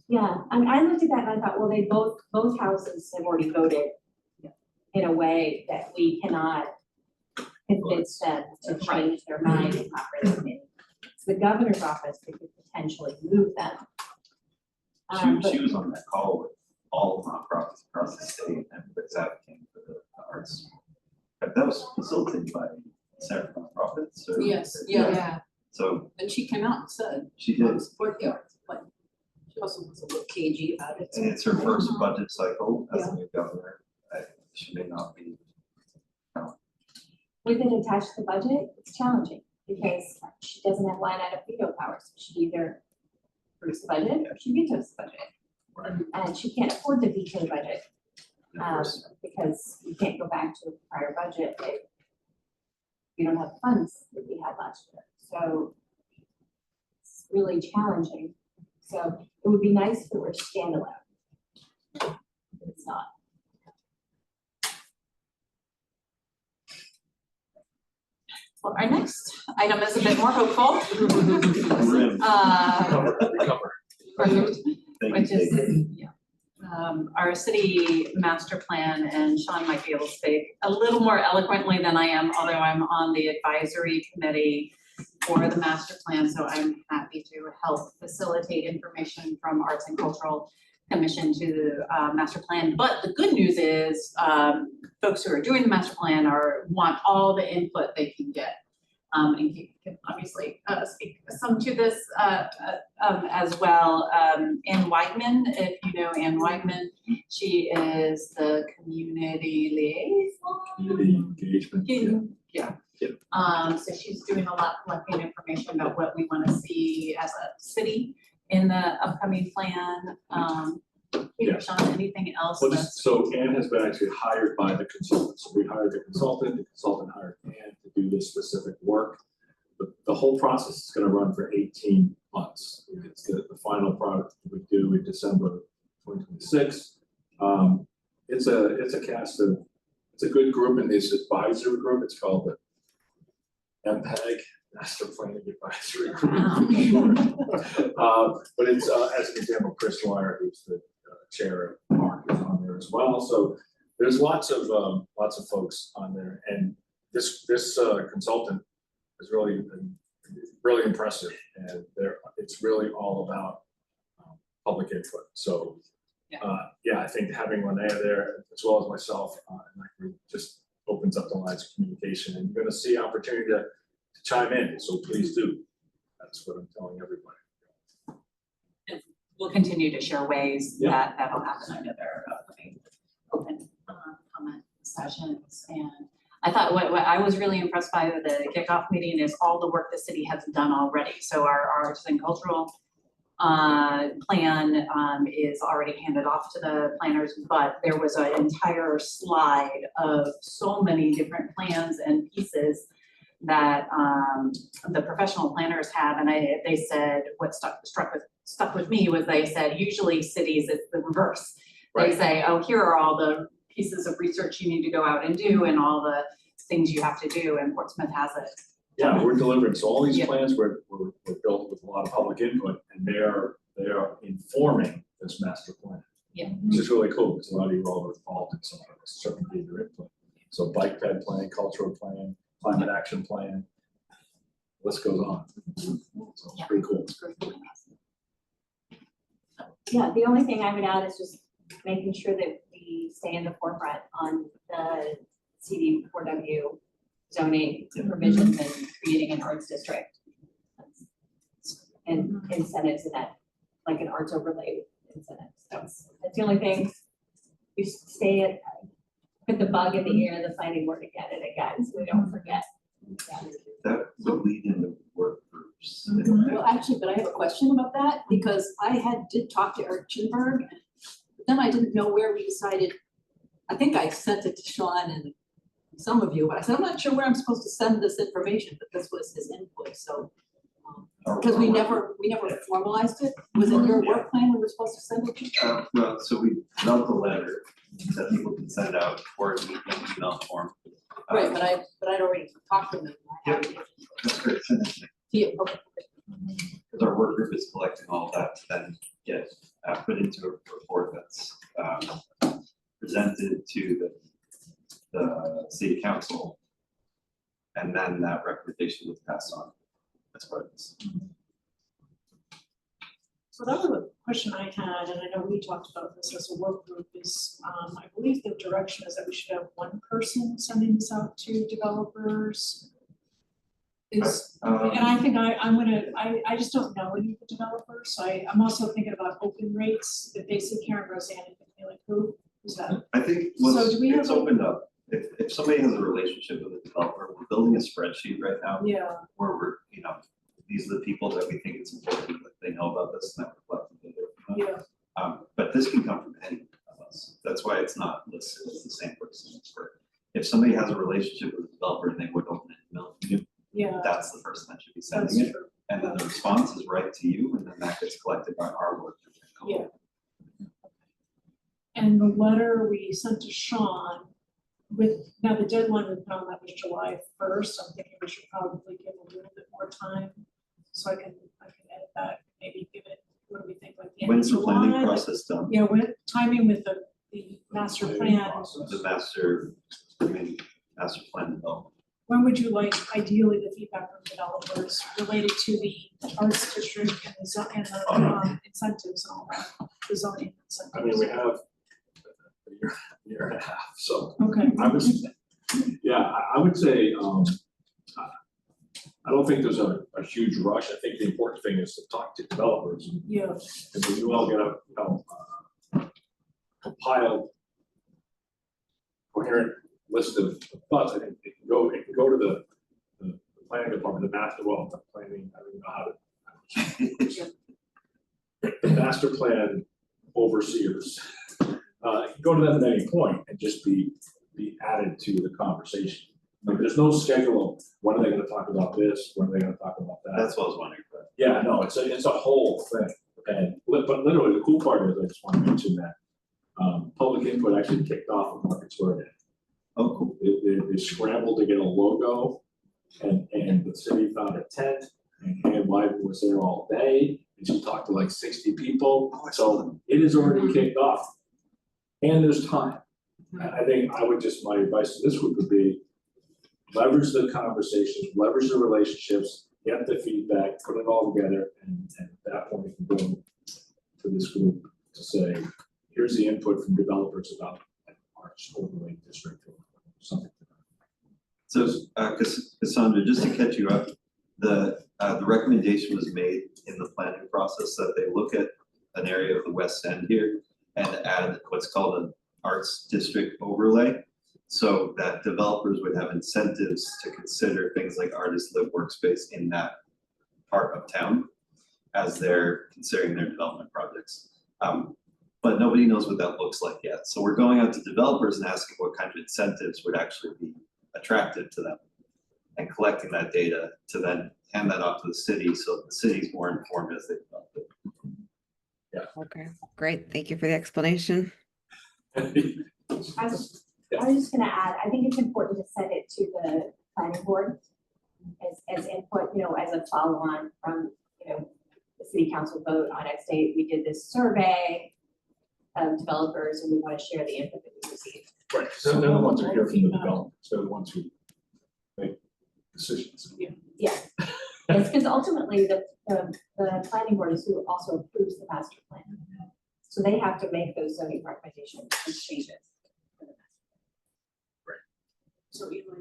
Yeah, I looked at that and I thought, well, they both houses have already voted in a way that we cannot convince them to change their mind and operate in. It's the governor's office that could potentially move them. She was on that call with all nonprofits across the state and was advocating for the arts. But that was facilitated by Center for Nonprofits or? Yes, yeah. So And she came out and said, she did, support the arts, but she also was a little cagey about it. and it's her first budget cycle as a new governor. She may not be. With it attached to the budget, it's challenging because she doesn't have line item veto powers. She either approves the budget or she vetoes the budget. Right. And she can't afford to veto the budget. Of course. Because you can't go back to a prior budget. we don't have funds that we had last year, so it's really challenging. So it would be nice if it were standalone. It's not. Well, our next item is a bit more hopeful. Grim. Recover. Perfect. Thank Which you, is, Kate. yeah. Our city master plan, and Sean might be able to speak a little more eloquently than I am, although I'm on the advisory committee for the master plan, so I'm happy to help facilitate information from Arts and Cultural Commission to the master plan. But the good news is, folks who are doing the master plan want all the input they can get. And Kate can obviously speak some to this as well. Ann Weidman, if you know Ann Weidman, she is the community liaison. Community engagement, yeah. So she's doing a lot collecting information about what we want to see as a city in the upcoming plan. Yeah. Sean, anything else? Well, so Ann has been actually hired by the consultant, so we hired the consultant hired Ann to do this specific work. The whole process is gonna run for 18 months. It's the final product we do in December 2026. It's a cast of, it's a good group in this advisory group, it's called the MPEG, Master Planning Advisory Group. But it's, as an example, Chris Dwyer, who's the chair of Mark, is on there as well. So there's lots of folks on there, and this consultant is really impressive, and it's really all about public input. So yeah, I think having Linnea there as well as myself and that group just opens up the lines of communication, and you're going to see opportunity to chime in. So please do. That's what I'm telling everybody. We'll continue to share ways Yeah. that'll happen under their open comment sessions. And I thought what I was really impressed by with the kickoff meeting is all the work the city has done already. So our arts and cultural plan is already handed off to the planners, but there was an entire slide of so many different plans and pieces that the professional planners have, and they said what stuck with me was they said usually cities it's the reverse. They say, oh, here are all the pieces of research you need to go out and do and all the things you have to do, and Portsmouth has it. Yeah, we're delivering. So all these plans were built with a lot of public input, and they are informing this master plan. Yeah. Which is really cool, because a lot of you all are involved in some of this, certainly your input. So bike ped plan, cultural plan, climate action plan, list goes on. So it's pretty cool. Yeah, the only thing I would add is just making sure that we stay in the forefront on the CD4W zoning provisions and creating an arts district. And incentives in that, like an arts overlay incentives. That's the only thing. You stay at, put the bug in the ear, the planning board again and again, so we don't forget. That would lead into work groups. Well, actually, but I have a question about that, because I did talk to Eric Chinberg, but then I didn't know where we decided. I think I sent it to Sean and some of you, but I said, I'm not sure where I'm supposed to send this information, but this was his input, so. Because we never formalized it, was it your work plan we were supposed to send it to? Well, so we developed a letter that people can send out or an email form. Right, but I'd already talked to them. Yep. That's great, send it to me. Yeah, okay. Because our work group is collecting all that to then get put into a report that's presented to the city council. And then that recommendation was passed on as part of this. So that was a question I had, and I know we talked about this as a work group, is I believe the direction is that we should have one person sending this out to developers. Is, and I think I just don't know any of the developers, so I'm also thinking about open rates, if they see Karen Roseanne and be like, who is that? I think So do we it's have a- opened up. If somebody has a relationship with a developer, we're building a spreadsheet right now. Yeah. Where we're, these are the people that we think it's important that they know about this and that we're collecting data. Yeah. But this can come from any of us. That's why it's not listed as the same person. It's for, if somebody has a relationship with a developer and they would open it, that's the person that should be sending it. And then the response is right to you, and then that gets collected by our work. Yeah. And the letter we sent to Sean with, now the deadline we put on that was July 1st. I'm thinking we should probably give a little bit more time. So I can edit that, maybe give it, what do we think, like the end of When's the planning July? process done? Yeah, with timing with the master plan. The master plan development. When would you like ideally the feedback from developers related to the arts district and the incentives and all that, the zoning incentives? I mean, we have a year and a half, so. Okay. I would say, I don't think there's a huge rush. I think the important thing is to talk to developers. Yeah. And then you all get a, compiled coherent list of thoughts. I think it can go to the planning department, the master, well, the planning, I don't know how to. The master plan overseers, you can go to them at any point and just be added to the conversation. Like, there's no schedule of when are they gonna talk about this, when are they gonna talk about that. That's what I was wondering. Yeah, no, it's a whole thing, but literally the cool part is, I just wanna mention that, public input actually kicked off in Market Square Day. Oh, cool. They scrambled to get a logo, and the city found a tent, and Ann Wyden was there all day, and she talked to like 60 people, so it is already kicked off. And there's time. I think my advice to this group would be, leverage the conversations, leverage the relationships, get the feedback, put it all together, and at that point, you can go to this group to say, here's the input from developers about arts overlay district or something. So, Cassandra, just to catch you up, the recommendation was made in the planning process that they look at an area of the West End here and add what's called an arts district overlay, so that developers would have incentives to consider things like artist live workspace in that part of town as they're considering their development projects. But nobody knows what that looks like yet. So we're going out to developers and asking what kind of incentives would actually be attractive to them, and collecting that data to then hand that off to the city, so the city's more informed as they develop it. Yeah. Okay, great. Thank you for the explanation. I was just gonna add, I think it's important to send it to the planning board as input, as a follow-on from, the city council vote on X date. We did this survey of developers and we want to share the input that we received. Right, so they're the ones who hear from the developers, they're the ones who make decisions. Yeah. Yes, because ultimately the planning board is who also approves the master plan. So they have to make those zoning recommendations and changes. So Eli,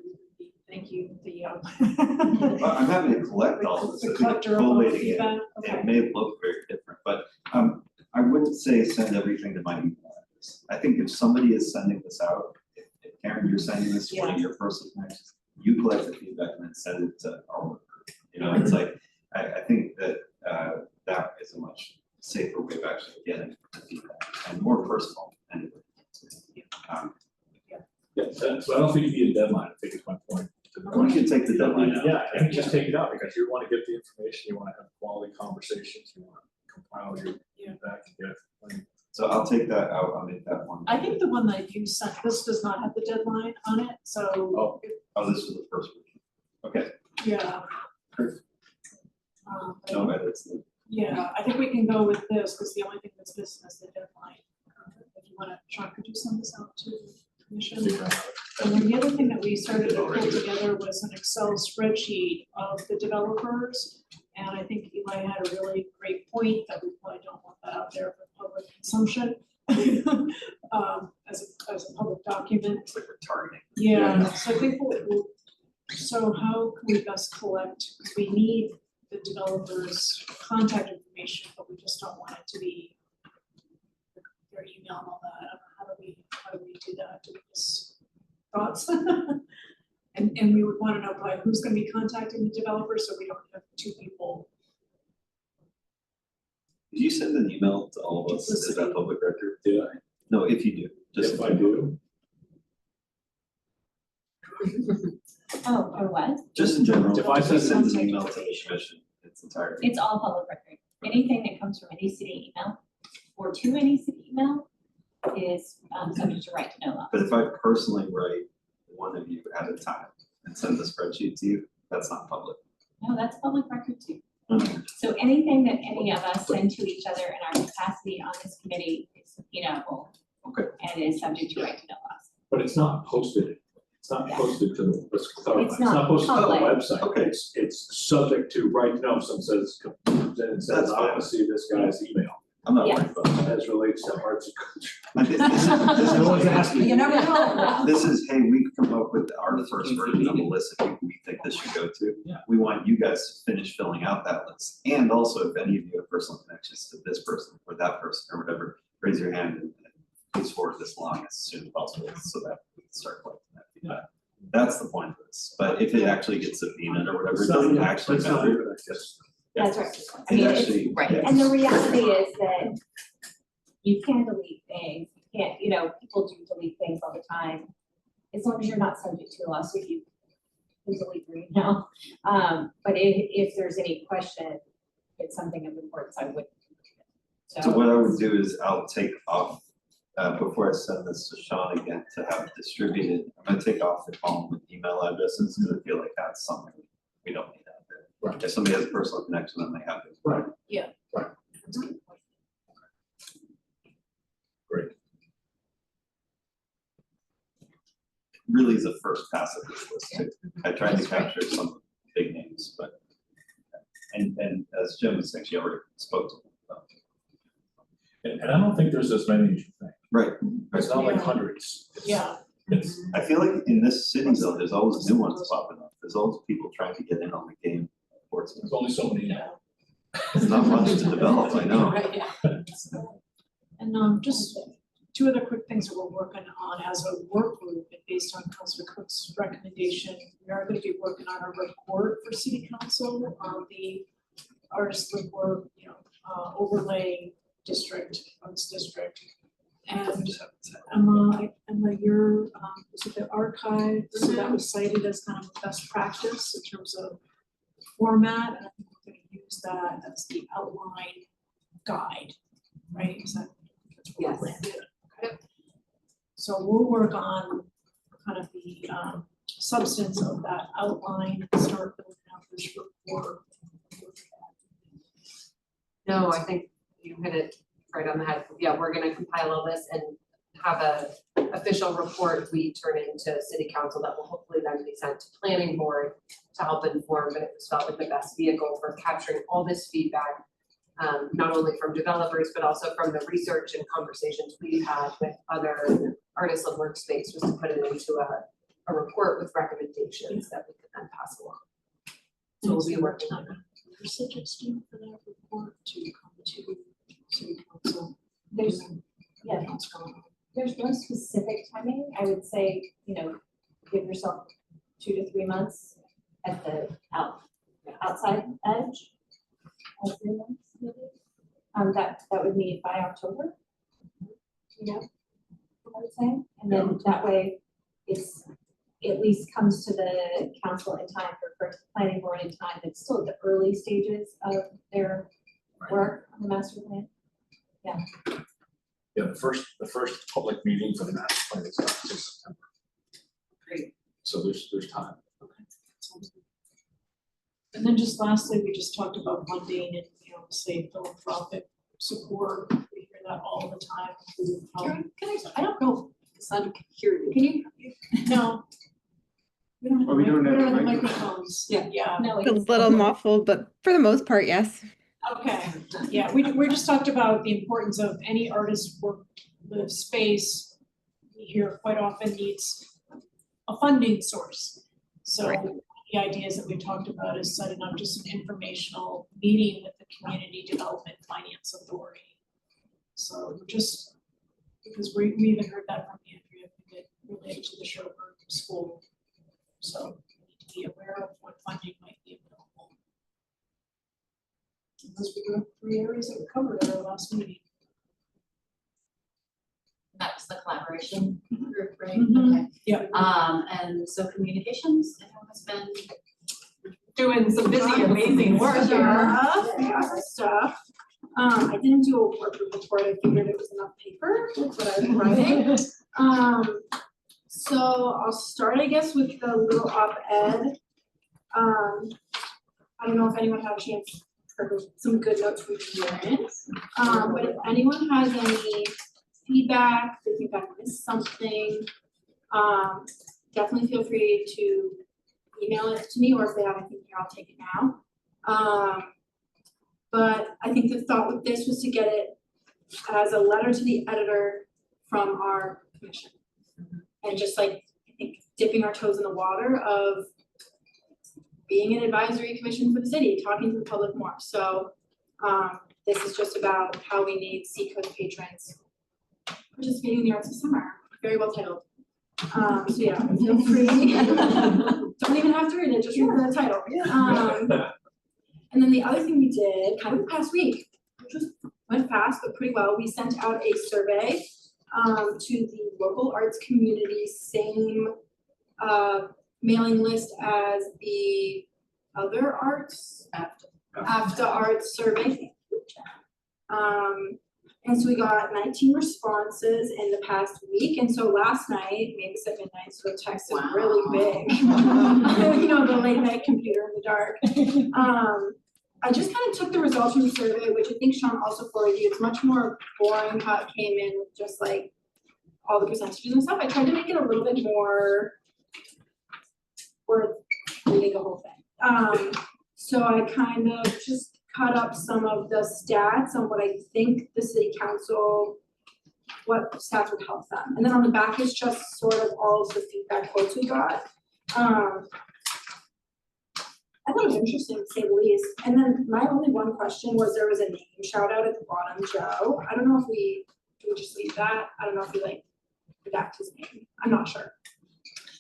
thank you, I'm happy to collect all of this, The I think collector of all the collating it, feedback, okay. it may look very different, but I wouldn't say send everything to my email address. I think if somebody is sending this out, if Karen, you're sending this to one of your personal connections, you collect the feedback and then send it to our work group. It's like, I think that that is a much safer way of actually getting the feedback and more personal anyway. Yeah, so I don't think you need a deadline, I think is my point. We should take the deadline out. Yeah, I think just take it out, because you wanna get the information, you wanna have quality conversations, you wanna compile your feedback and get. So I'll take that out, I'll make that one. I think the one that you sent, this does not have the deadline on it, so. Oh, this was the first one. Okay. Yeah. No edits. Yeah, I think we can go with this, because the only thing that's missing is the deadline. If you wanna, Sean, could you send this out to the commission? And then the other thing that we started to pull together was an Excel spreadsheet of the developers. And I think Eli had a really great point that we probably don't want that out there for public consumption. As a public document. It's like we're targeting. Yeah, so I think so how can we best collect, because we need the developers' contact information, but we just don't want it to be their email and all that. How do we do that? Do we just thoughts? And we would want to know by who's going to be contacting the developer, so we don't have two people. Did you send an email to all of us? Is that public record? Did I? No, if you do, just. If I do. Oh, or what? Just in general, If I if I send an send- email to the commission, it's entirely. It's all public record. Anything that comes from any city email or to any city email is subject to right to know law. But if I personally write one of you at a time and send the spreadsheet to you, that's not public. No, that's public record too. Okay. So anything that any of us send to each other in our capacity on this committee is subpoenaable. Okay. And is subject to right to know laws. But it's not posted, it's not Yeah. posted to the, let's clarify, It's it's not not posted to the public. website. Okay. It's subject to right to know, if someone says, comes in and says, That's I wanna fine. see this guy's email. I'm not Yes. worried about that. As relates to arts and culture. Like, this No one's is- asking. You never know. This is, hey, we've come up with our first version of a list of people we think this should go to. Yeah. We want you guys to finish filling out that list. And also, if any of you have personal connections to this person or that person or whatever, raise your hand and please forward this along as soon as possible so that we can start collecting that feedback. That's the point of this. But if it actually gets subpoenaed or whatever, it doesn't actually It's not matter. even, I guess. That's right. I It mean, actually, it's, right. yeah. and the reality is that you can delete things, you can't, you know, people do delete things all the time. As long as you're not subject to a lawsuit, you can delete your email. But if there's any question, it's something of importance, I would. So what I would do is I'll take off, before I send this to Sean again to have it distributed, I'm gonna take off the column with email addresses, because I feel like that's something we don't need out there. Right. If somebody has a personal connection, then they have it. Right. Yeah. Right. Great. Really is a first pass at this list too. I tried to capture some big names, but, and as Jim was saying, she already spoke to them. And I don't think there's as many as you think. Right. It's not like Yeah. hundreds. It's- Yeah. It's, I feel like in this city though, there's always new ones popping up. There's always people trying to get in on the game. Portsmouth. there's only so many. There's not much to develop, I know. And just two other quick things that we're working on as a work group, and based on Councilor Cook's recommendation, we are gonna be working on a report for city council on the artist report, overlay district, arts district. And Emma, your, was it the archive, so that was cited as kind of best practice in terms of format, and I think we're gonna use that as the outline guide, right? Is that? That's what we're Yes. planning. Okay. So we'll work on kind of the substance of that outline, start building out this report. No, I think you hit it right on the head. Yeah, we're gonna compile all this and have a official report we turn into city council that will hopefully then be sent to planning board to help inform, but it was felt like the best vehicle for capturing all this feedback, not only from developers, but also from the research and conversations we've had with other artists of workspace, just to put it into a report with recommendations that we can then pass along. So we'll be working on that. You're suggesting for that report to come to city council. There's, yeah, there's no specific timing. I would say, give yourself 2 to 3 months at the outside edge. 3 months maybe. That would mean by October. I would say, and then that way it's at least comes to the council in time for planning board in time. It's still at the early stages of their work on the master plan. Yeah, the first public meeting for the master plan is not until September. Great. So there's time. And then just lastly, we just talked about funding and, say philanthropic support. We hear that all the time. Karen, I don't know if Cassandra can hear you. Can you? No. We don't have, Are we doing that the microphone? microphones. Yeah. No, It's a little muffled, but for the most part, yes. Okay, yeah, we just talked about the importance of any artist work, the space we hear quite often needs a funding source. So the ideas that we talked about is setting up just an informational meeting with the Community Development Finance Authority. So just, because we even heard that from Andrea, related to the Sherburne School. So we need to be aware of what funding might be available. And those were the 3 areas that we covered at our last meeting. That was the collaboration group, right? Mhm. Okay. Yep. And so communications, everyone has been doing some busy, amazing work here. Stuff. I didn't do a work group report, I figured it was enough paper with what I was writing. So I'll start, I guess, with the little op-ed. I don't know if anyone had a chance for some good notes from parents. But if anyone has any feedback, they think I missed something, definitely feel free to email it to me, or if they have anything here, I'll take it now. But I think the thought with this was to get it as a letter to the editor from our commission. And just like, I think dipping our toes in the water of being an advisory commission for the city, talking to the public more. So this is just about how we need Seacoast patrons participating in the arts of summer. Very well titled. So yeah, feel free. Don't even have to read it, just read the title. And then the other thing we did kind of the past week, which went fast but pretty well, we sent out a survey to the local arts community, same mailing list as the other arts, after arts survey. And so we got 19 responses in the past week, and so last night, maybe it's at midnight, so the text is really big. You know, the late night computer in the dark. I just kind of took the results from the survey, which I think Sean also forwarded you. It's much more boring how it came in with just like all the percentages and stuff. I tried to make it a little bit more worth reading the whole thing. So I kind of just cut up some of the stats on what I think the city council, what stats would help them. And then on the back is just sort of all of the feedback quotes we got. I thought it was interesting to say the least. And then my only one question was there was a name shout out at the bottom, Joe. I don't know if we just leave that. I don't know if we like redact his name. I'm not sure.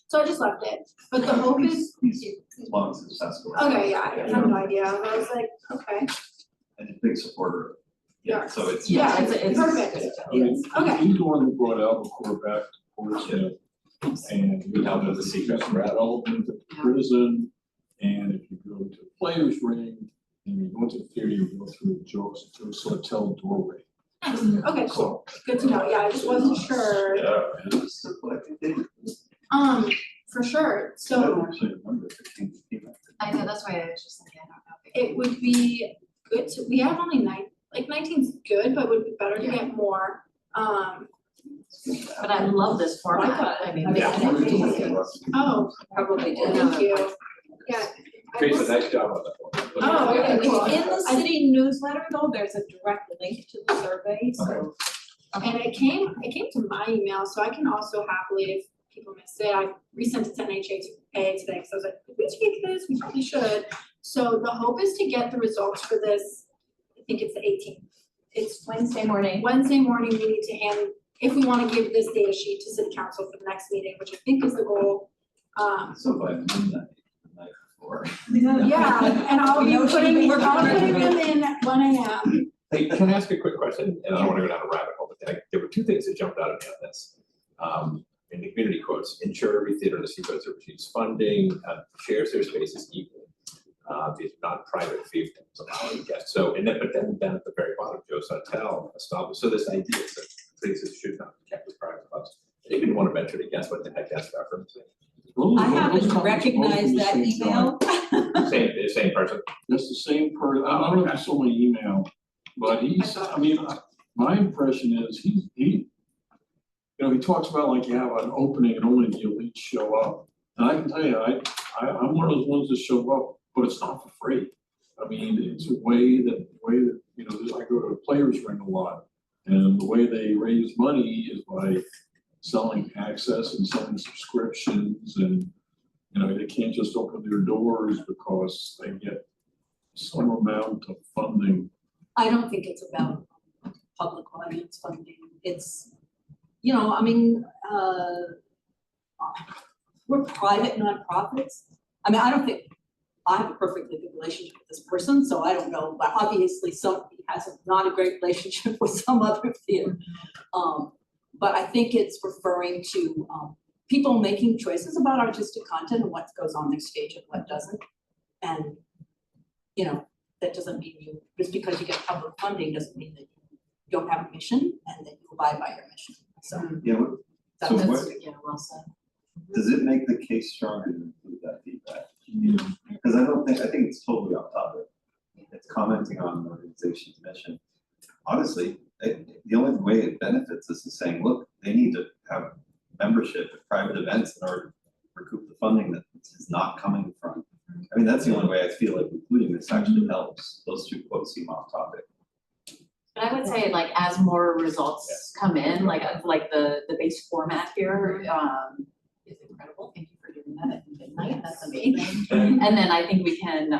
So I just left it. But the hope is. As long as it's successful. Okay, yeah, I have no idea. But I was like, okay. And a big supporter. Yeah. So it's. Yeah, it's perfect. I mean, Okay. he's the one who brought Albacore back to Portsmouth. And we Down have to the secret development of the prison. And if you go to Players Ring and you go into the theater, you go through Joe's Hotel doorway. Okay, cool. Good to know. Yeah, I just wasn't sure. For sure. So I know, that's why I was just thinking, I don't know. it would be good to, we have only 19's good, but it would be better to Yeah. get more. But I love this format. I mean, Yeah. Oh, Probably did. thank you. Yeah. I Tracy, will- nice job on that one. Oh, okay, cool. In the city newsletter though, there's a direct link to the survey, so. And it came to my email, so I can also happily, if people missed it, I resent it to NHA today, because I was like, did we take this? We probably should. So the hope is to get the results for this, I think it's the 18th. It's Wednesday morning. Wednesday morning, we need to hand, if we want to give this data sheet to city council for the next meeting, which I think is the goal. So by midnight, the night before. Yeah, and I'll We be know putting, we're I'll going putting to- them in at 1 AM. Hey, can I ask a quick question? And I don't want to go down a rabbit hole, but there were two things that jumped out at me on this. In the community quotes, ensure every theater in the Seacoast receives funding, shares their spaces equally. These non-private fee somehow, I guess. So, and then, but then down at the very bottom, Joe's Hotel, established, so this idea that places should not be kept as private clubs. You didn't want to venture to guess what the heck that's referencing. I happen to recognize that email. Same person. That's the same person. I don't know if you saw my email, but my impression is he talks about like you have an opening and only the elite show up. And I can tell you, I'm one of those ones that show up, but it's not for free. I mean, it's a way that, I go to the Players Ring a lot. And the way they raise money is by selling access and selling subscriptions, and they can't just open their doors because they get some amount of funding. I don't think it's about public audience funding. It's, we're private nonprofits. I mean, I don't think, I have a perfectly good relationship with this person, so I don't know, but obviously somebody has not a great relationship with some other theater. But I think it's referring to, people making choices about artistic content and what goes on their stage and what doesn't. And, you know, that doesn't mean you, just because you get public funding doesn't mean that you don't have a mission and that you abide by your mission. So Yeah, so that's, what, yeah, well said. does it make the case stronger to include that feedback? Because I think it's totally off topic. It's commenting on an organization's mission. Honestly, the only way it benefits us is saying, look, they need to have membership at private events in order to recoup the funding that is not coming from. I mean, that's the only way I feel like including this actually helps. Those two quotes seem off topic. But I would say like as more results come in, like the base format here, is incredible. Thank you for doing that at midnight. That's amazing. And then I think we can,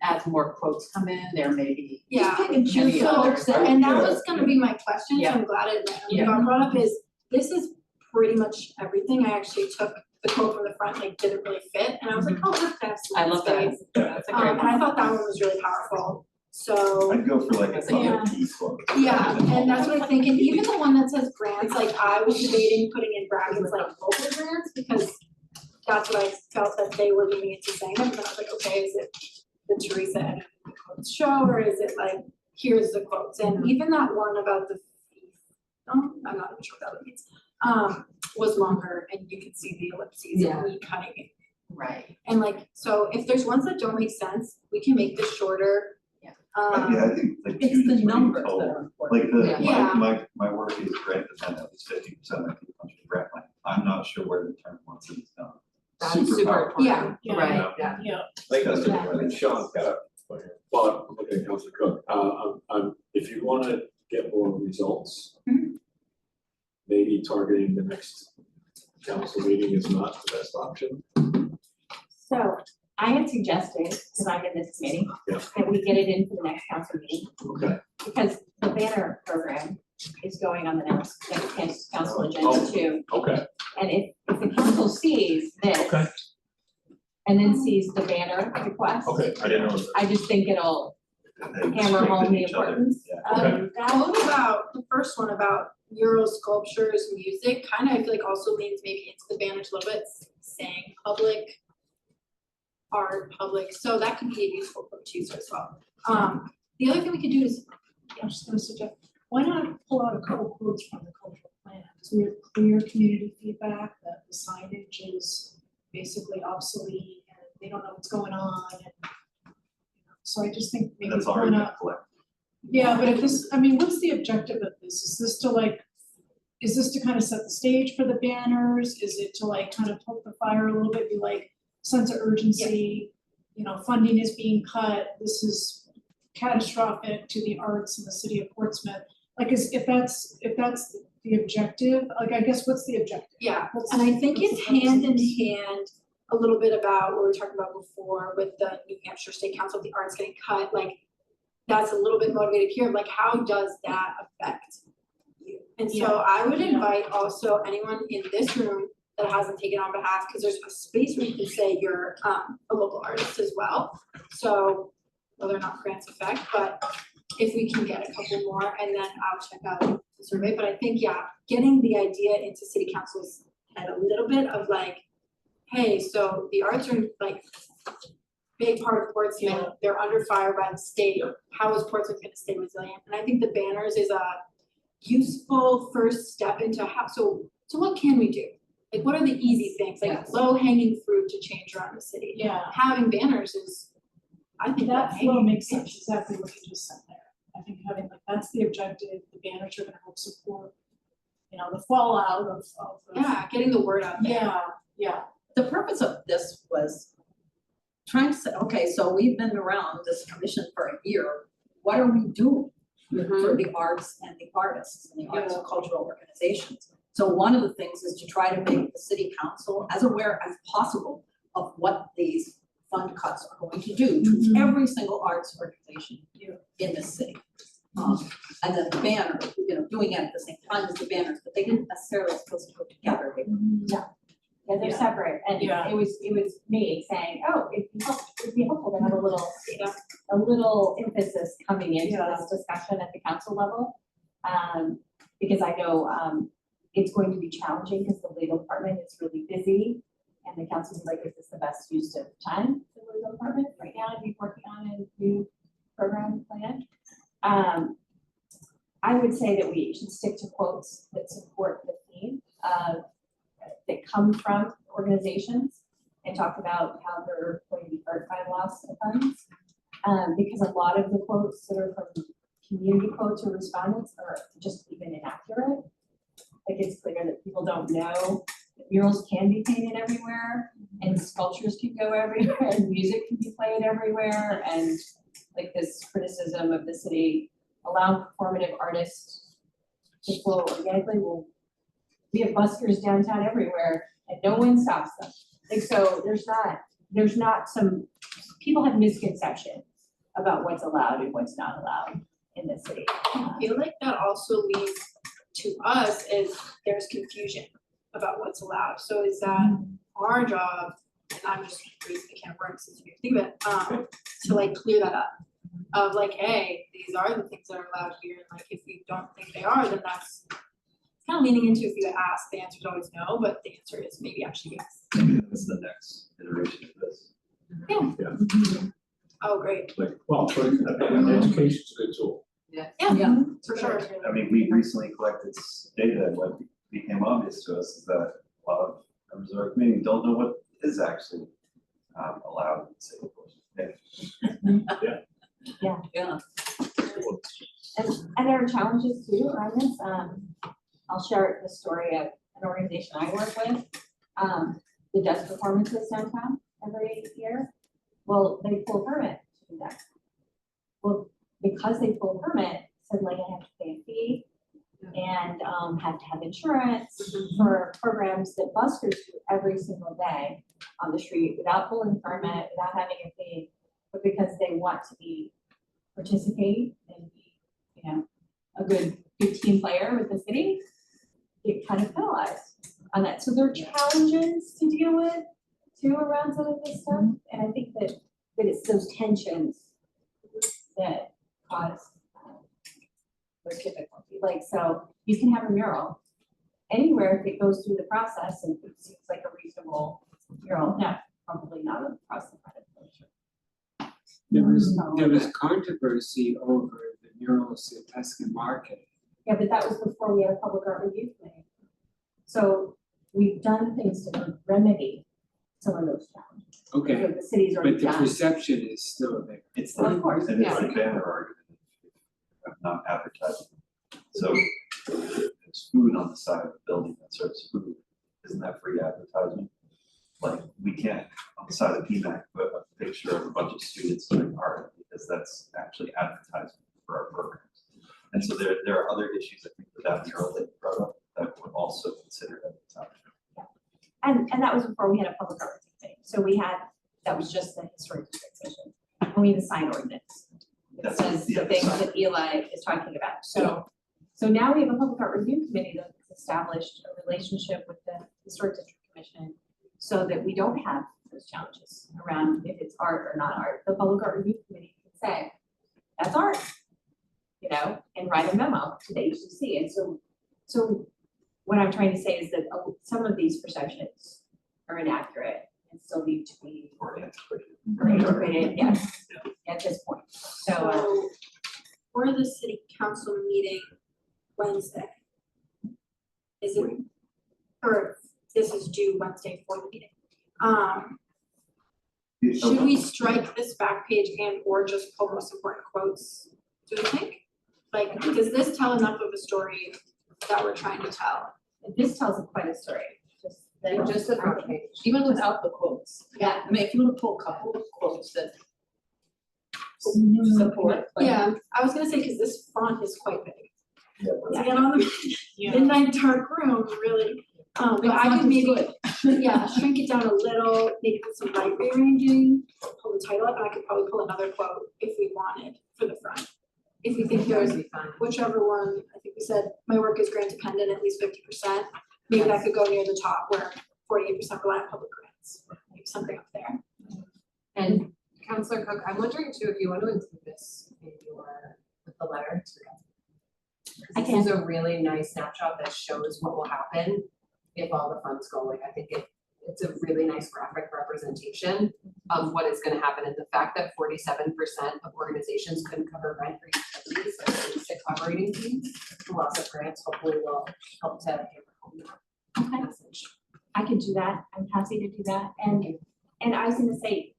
as more quotes come in, there may be. Yeah. Pick and choose Any the other- books that- And that was gonna be my question, so Yeah. I'm glad it Yeah. got brought up, is this is pretty much everything. I actually took the quote from the front, like didn't really fit, and I was like, oh, look, that's. I love that. That's a great And I one. thought that one was really powerful, so. I'd go for like a That's a couple yeah. of key quotes. Yeah, and that's what I think, and even the one that says grants, like I was debating putting in brackets like local grants, because that's what I felt that they were leaning into saying, and then I was like, okay, is it the Teresa and the quotes show, or is it like, here's the quotes, and even that one about the I'm not even sure what that means, was longer, and you could see the ellipses and me cutting it. Right. And like, so if there's ones that don't make sense, we can make this shorter. Yeah. Yeah, I think like It's 2 to the 3 numbers that total. are important. Like Yeah. my work is grant dependent, at least 50% of people come to grant money. I'm not sure where the term once it's done. That's Super super powerful. important. Yeah. Right, yeah. Yeah. Like, That's I what think Sean's got a, Well, I'm looking at Councilor Cook, if you wanna get more results, maybe targeting the next council meeting is not the best option. So I had suggested, because I'm in this committee, Yeah. that we get it in for the next council meeting, Okay. because the banner program is going on the next council agenda too. Okay, And if the council sees this. Okay. And then sees the banner request. okay, I didn't know. that. I just think it'll And they hammer home strengthen the each other. importance. Yeah. Okay. That one about, the first one about murals, sculptures, music, kind of I feel like also leans maybe into the banners a little bit, saying public art, public, so that could be a useful quote to use as well. The other thing we could do is, I was just gonna suggest, why not pull out a couple quotes from the cultural plan? Because we have clear community feedback that the signage is basically obsolete and they don't know what's going on and. So I just think maybe That's why already been not, collected. yeah, but if this, I mean, what's the objective of this? Is this to like, is this to kind of set the stage for the banners? Is it to like kind of poke the fire a little bit, be like sense of urgency? You know, funding is being cut, this is catastrophic to the arts in the city of Portsmouth. Like, if that's the objective, like, I guess what's the objective? yeah, What's- and I think what's it's the hand in purpose? hand a little bit about what we were talking about before with the New Hampshire State Council, the arts getting cut, like, that's a little bit motivated here, like, how does that affect you? And so I would invite also anyone in this room that hasn't taken on behalf, because there's a space where you can say you're a local artist as well. So whether or not grants affect, but if we can get a couple more, and then I'll check out the survey, but I think, yeah, getting the idea into city council's head a little bit of like, hey, so the arts are like big part of Portsmouth, they're under fire by the state, how is Portsmouth gonna stay resilient? And I think the banners is a useful first step into how, so what can we do? Like, what are the easy things, like Yes. low hanging fruit to change around the city? Yeah, Having banners is, I think that that's flow makes sense, exactly what you just said there. I think having, like, that's the objective, the banners are gonna help support, you know, the fallout of the. Yeah, getting the word out there. Yeah, yeah. The purpose of this was trying to say, okay, so we've been around this commission for a year, what are we doing for the arts and the artists and the arts and cultural organizations? So one of the things is to try to make the city council as aware as possible of what these fund cuts are going to do to every single arts organization in this city. And then the banner, you know, doing it at the same time as the banners, but they didn't necessarily supposed to go together. Yeah, they're separate, and Yeah. it was me saying, oh, it'd be helpful to have a little emphasis coming into this discussion at the council level. Because I know, it's going to be challenging because the legal department is really busy. And the council's like, is this the best use of time for the legal department right now to be working on a new program plan? I would say that we should stick to quotes that support the theme that come from organizations and talk about how they're going to be hurt by loss of funds. Because a lot of the quotes that are from community quotes or respondents are just even inaccurate. Like it's clear that people don't know that murals can be painted everywhere and sculptures can go everywhere and music can be played everywhere, and like this criticism of the city allowing performative artists to flow organically. Well, we have buskers downtown everywhere and no one stops them. Like, so there's not some, people have misconceptions about what's allowed and what's not allowed in the city. I feel like that also leads to us is there's confusion about what's allowed. So is that our job, and I'm just raising the can of worms since you think of it, to like clear that up. Of like, hey, these are the things that are allowed here, and like if you don't think they are, then that's kind of leaning into if you ask, the answer is always no, but the answer is maybe actually yes. Maybe that's the next iteration of this. Yeah. Oh, great. Like, well, but education's a good tool. Yeah, For sure. I mean, we recently collected data, and what became obvious to us is that a lot of members of our community don't know what is actually allowed in city portion. Yeah. And there are challenges too around this. I'll share the story of an organization I work with, that does performances downtown every year. Well, they pull a permit to do that. Well, because they pull a permit, suddenly I have to pay a fee and have to have insurance for programs that buskers do every single day on the street without pulling a permit, without having a fee, but because they want to participate and be, you know, a good team player with the city, get kind of penalized on that. So there are challenges to deal with too around some of this stuff. And I think that it's those tensions that cause those difficulty. Like, so you can have a mural anywhere if it goes through the process and it seems like a reasonable mural. No, probably not across the front of the picture. There was controversy over the murals at Tuscan Market. Yeah, but that was before we had a public art review committee. So we've done things to remedy some of those challenges. Okay, So the city's already but the done. perception is still there. It's Of the, course, and it's yeah. the banner argument of not advertising. So there's food on the side of the building that serves food. Isn't that free advertising? Like, we can't, on the side of PMAC, put a picture of a bunch of students doing art because that's actually advertising for our programs. And so there are other issues, I think, with that mural that you brought up that were also considered at the time. And that was before we had a public art review committee. So we had, that was just the historic district session. And we have a sign ordinance. It That's says the the other things side. that Eli is talking about. So now we have a public art review committee that's established a relationship with the historic district commission so that we don't have those challenges around if it's art or not art. The public art review committee can say, that's art, you know, and write a memo to the HCC. And so what I'm trying to say is that some of these perceptions are inaccurate and still need to be Or antiquated. integrated, yes, at this point. So for the city council meeting Wednesday, is it, or this is due Wednesday for the meeting? Should we strike this back page and or just pull most important quotes, do you think? Like, does this tell enough of a story that we're trying to tell? This tells quite a story, Just the front page, even without the quotes. Yeah. I mean, if you want to pull a couple of quotes that support, like. Yeah, I was gonna say, cause this font is quite big. Yeah. Once again, on the midnight dark room, really, but I could maybe, yeah, shrink it down a little, maybe put some light rearranging, pull the title up, and I could probably pull another quote if we wanted for the front. If we think there's whichever one, I think we said, my work is grant dependent, at least 50%. Maybe that could go near the top where 48% rely on public grants, maybe something up there. And Counselor Cook, I'm wondering too, if you want to include this in your, with the letter to the I This is a really nice snapshot that shows what will happen if all the funds go away. I think it's a really nice graphic representation of what is gonna happen, and the fact that 47% of organizations couldn't cover rent or utilities or basic operating fees, the loss of grants hopefully will help to hammer home that Okay, message. I can do that. I'm happy to do that. And I was gonna say,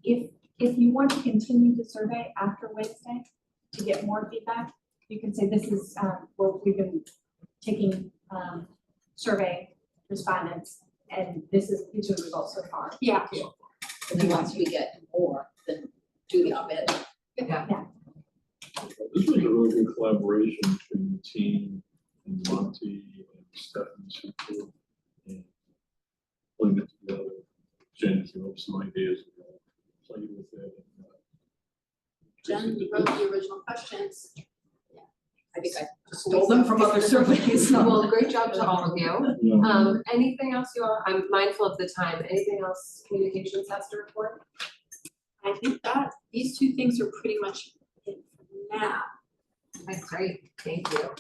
if you want to continue the survey after Wednesday to get more feedback, you can say this is, where we've been taking, survey respondents, and these are the results so far. Yeah. And then once we get more, then do the op-ed. Yeah. This was a really good collaboration between the team and Monty and Stephanie Super and putting it together. Jen came up with some ideas, playing with it. Jen wrote the original questions. I think I stole them from other surveys. Well, great job to all of you. Yeah. Anything else you all, I'm mindful of the time, anything else communications has to report? I think that these two things are pretty much it for now. That's great, thank you.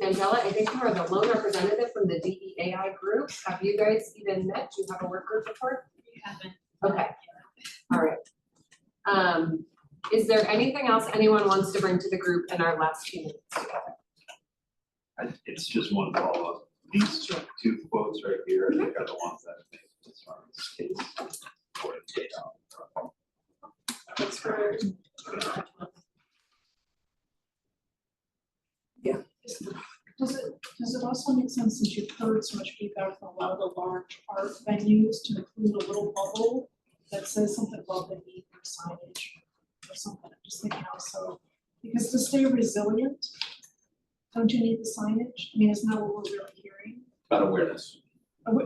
Angela, I think you are the lone representative from the DEAI group. Have you guys even met? Do you have a work group report? We haven't. Okay, all right. Is there anything else anyone wants to bring to the group in our last few minutes together? It's just one follow-up. These two quotes right here, I think are the ones that make as far as case for the data. That's for. Does it also make sense, since you've heard so much feedback from a lot of the large art venues, to include a little bubble that says something about the need for signage or something? I'm just thinking also, because to stay resilient, don't you need the signage? I mean, isn't that what we're really hearing? About awareness.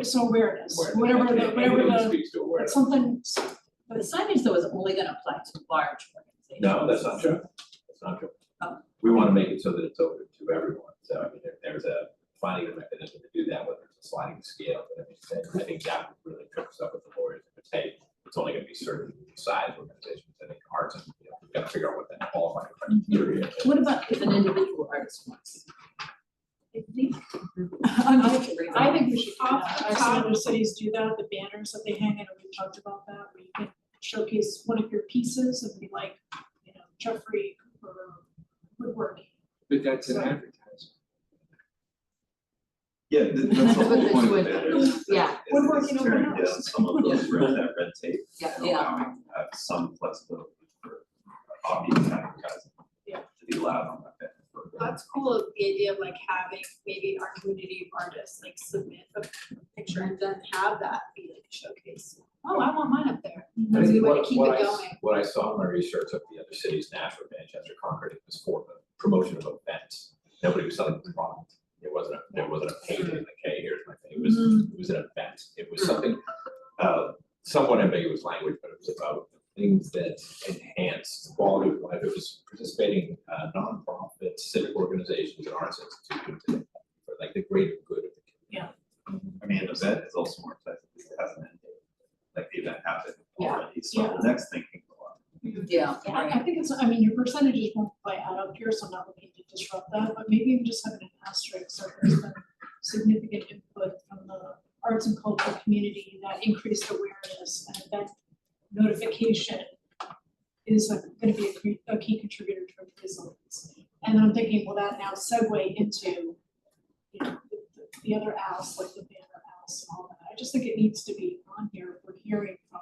So awareness, Awareness. whatever Anything that the, speaks to awareness. something, But the signage though is only gonna apply to large organizations. No, that's not true. That's not true. Oh. We want to make it so that it's open to everyone. So I mean, there's a finding a mechanism to do that, whether it's a sliding scale. But I think that would really trip us up with the lawyers. If it's, hey, it's only going to be certain size organizations. I think arts, and we've got to figure out what that qualifying criteria is. What about if an individual artist wants? I think we should do that. I've seen other cities do that, the banners that they hang in, and we talked about that, where you can showcase one of your pieces and be like, Jeffrey Cooper woodworking. But that's an advertisement. Yeah, that's the whole point of it is. Yeah. is Woodworking open turning house. down some of those that red tape. Yeah. and allowing to have some flexibility for obvious advertising. Yeah. To be allowed on that. That's cool, the idea of like having maybe our community of artists like submit a picture and then have that be like a showcase. Oh, I want mine up there. That's a good way to keep it going. What I saw in my research of the other cities, Nashville, Manchester, Concord, it was for the promotion of events. Nobody was selling the product. There wasn't a painting, like, hey, here's my thing. It was an event. It was something, somewhat ambiguous language, but it was about things that enhanced quality of life. It was participating nonprofit, civic organizations, and arts institutions for like the greater good of the community. I mean, an event is also more expensive because it has an end date. Like the event happened already, so Yeah. the next thing can go up. Yeah. I think it's, I mean, your percentages won't quite add up here, so I'm not looking to disrupt that, but maybe you just have an asterisk, so there's been significant input from the arts and culture community that increased awareness and event notification is gonna be a key contributor to resilience. And I'm thinking, will that now segue into, the other asks, like the banner asks and all that? I just think it needs to be on here. We're hearing from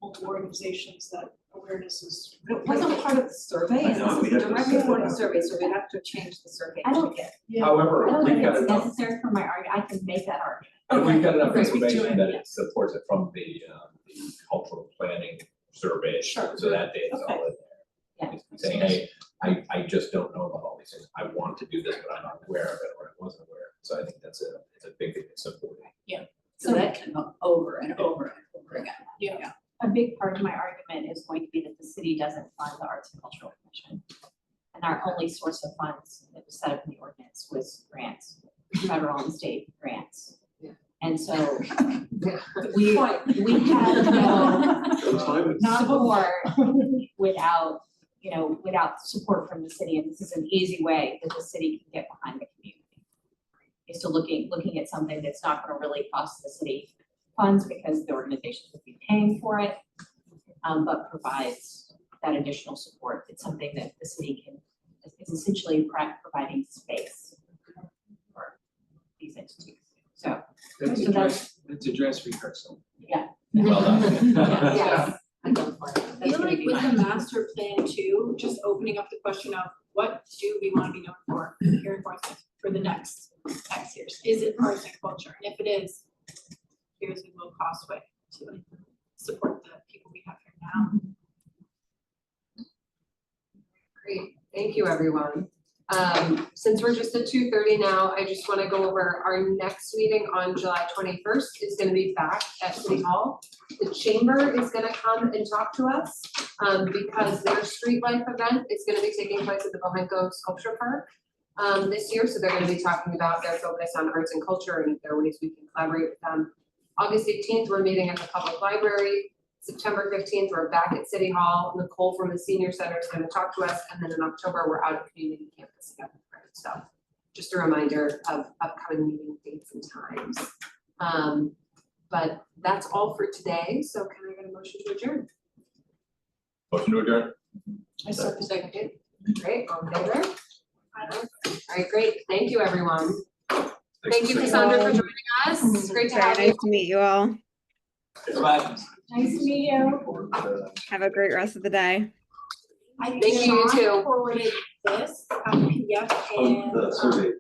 multiple organizations that awareness is. It wasn't part of the survey, I and know, this we is have to directly set for it the up. survey, so we have to change the survey. I don't- to get- Yeah. However, I don't we've think got it's enough, necessary for my argument. I can make that argument. and we've got enough Great, we do information it, that yeah. it supports it from the cultural planning survey. Sure. So that data's all in there. Yeah. It's saying, hey, I just don't know about all these things. I want to do this, but I'm not aware of it, or I wasn't aware. So I think it's a big thing that's supporting. So that can go over and over and over again. A big part of my argument is going to be that the city doesn't fund the Arts and Cultural Commission. And our only source of funds that was set up in the ordinance was grants, federal and state grants. Yeah. And so we have no Time is- support without without support from the city, and this is an easy way that the city can get behind the community. Is to looking at something that's not gonna really cost the city funds because the organizations will be paying for it, but provides that additional support. It's something that the city can, is essentially providing space for these entities. So, That's So a that's- that's a dress rehearsal. Well done. yes, I'm going for it. I That's feel gonna like be with mine. the master plan too, just opening up the question of what do we want to be known for here in Portsmouth for the next X years? Is it arts and culture? And if it is, here's a low cost way to support the people we have here now. Great, thank you, everyone. Since we're just at 2:30 now, I just want to go over our next meeting on July 21st is going to be back at City Hall. The chamber is going to come and talk to us because their Street Life event is going to be taking place at the Bohenko Sculpture Park this year. So they're going to be talking about their focus on arts and culture and if there are ways we can collaborate with them. August 18th, we're meeting at the public library. September 15th, we're back at City Hall. Nicole from the Senior Center is going to talk to us. And then in October, we're out at Community Campus again. So just a reminder of upcoming meeting dates and times. But that's all for today. So can I get a motion to adjourn? Motion to adjourn. I second. Second. Great, all in favor? All right, great. Thank you, everyone. Thank you, Cassandra, for joining us. It's great to Very have you. nice to meet you all. Bye. Nice to meet you. Have a great rest of the day. I Thank you, you Sean too. forwarded this PDF Oh, and the survey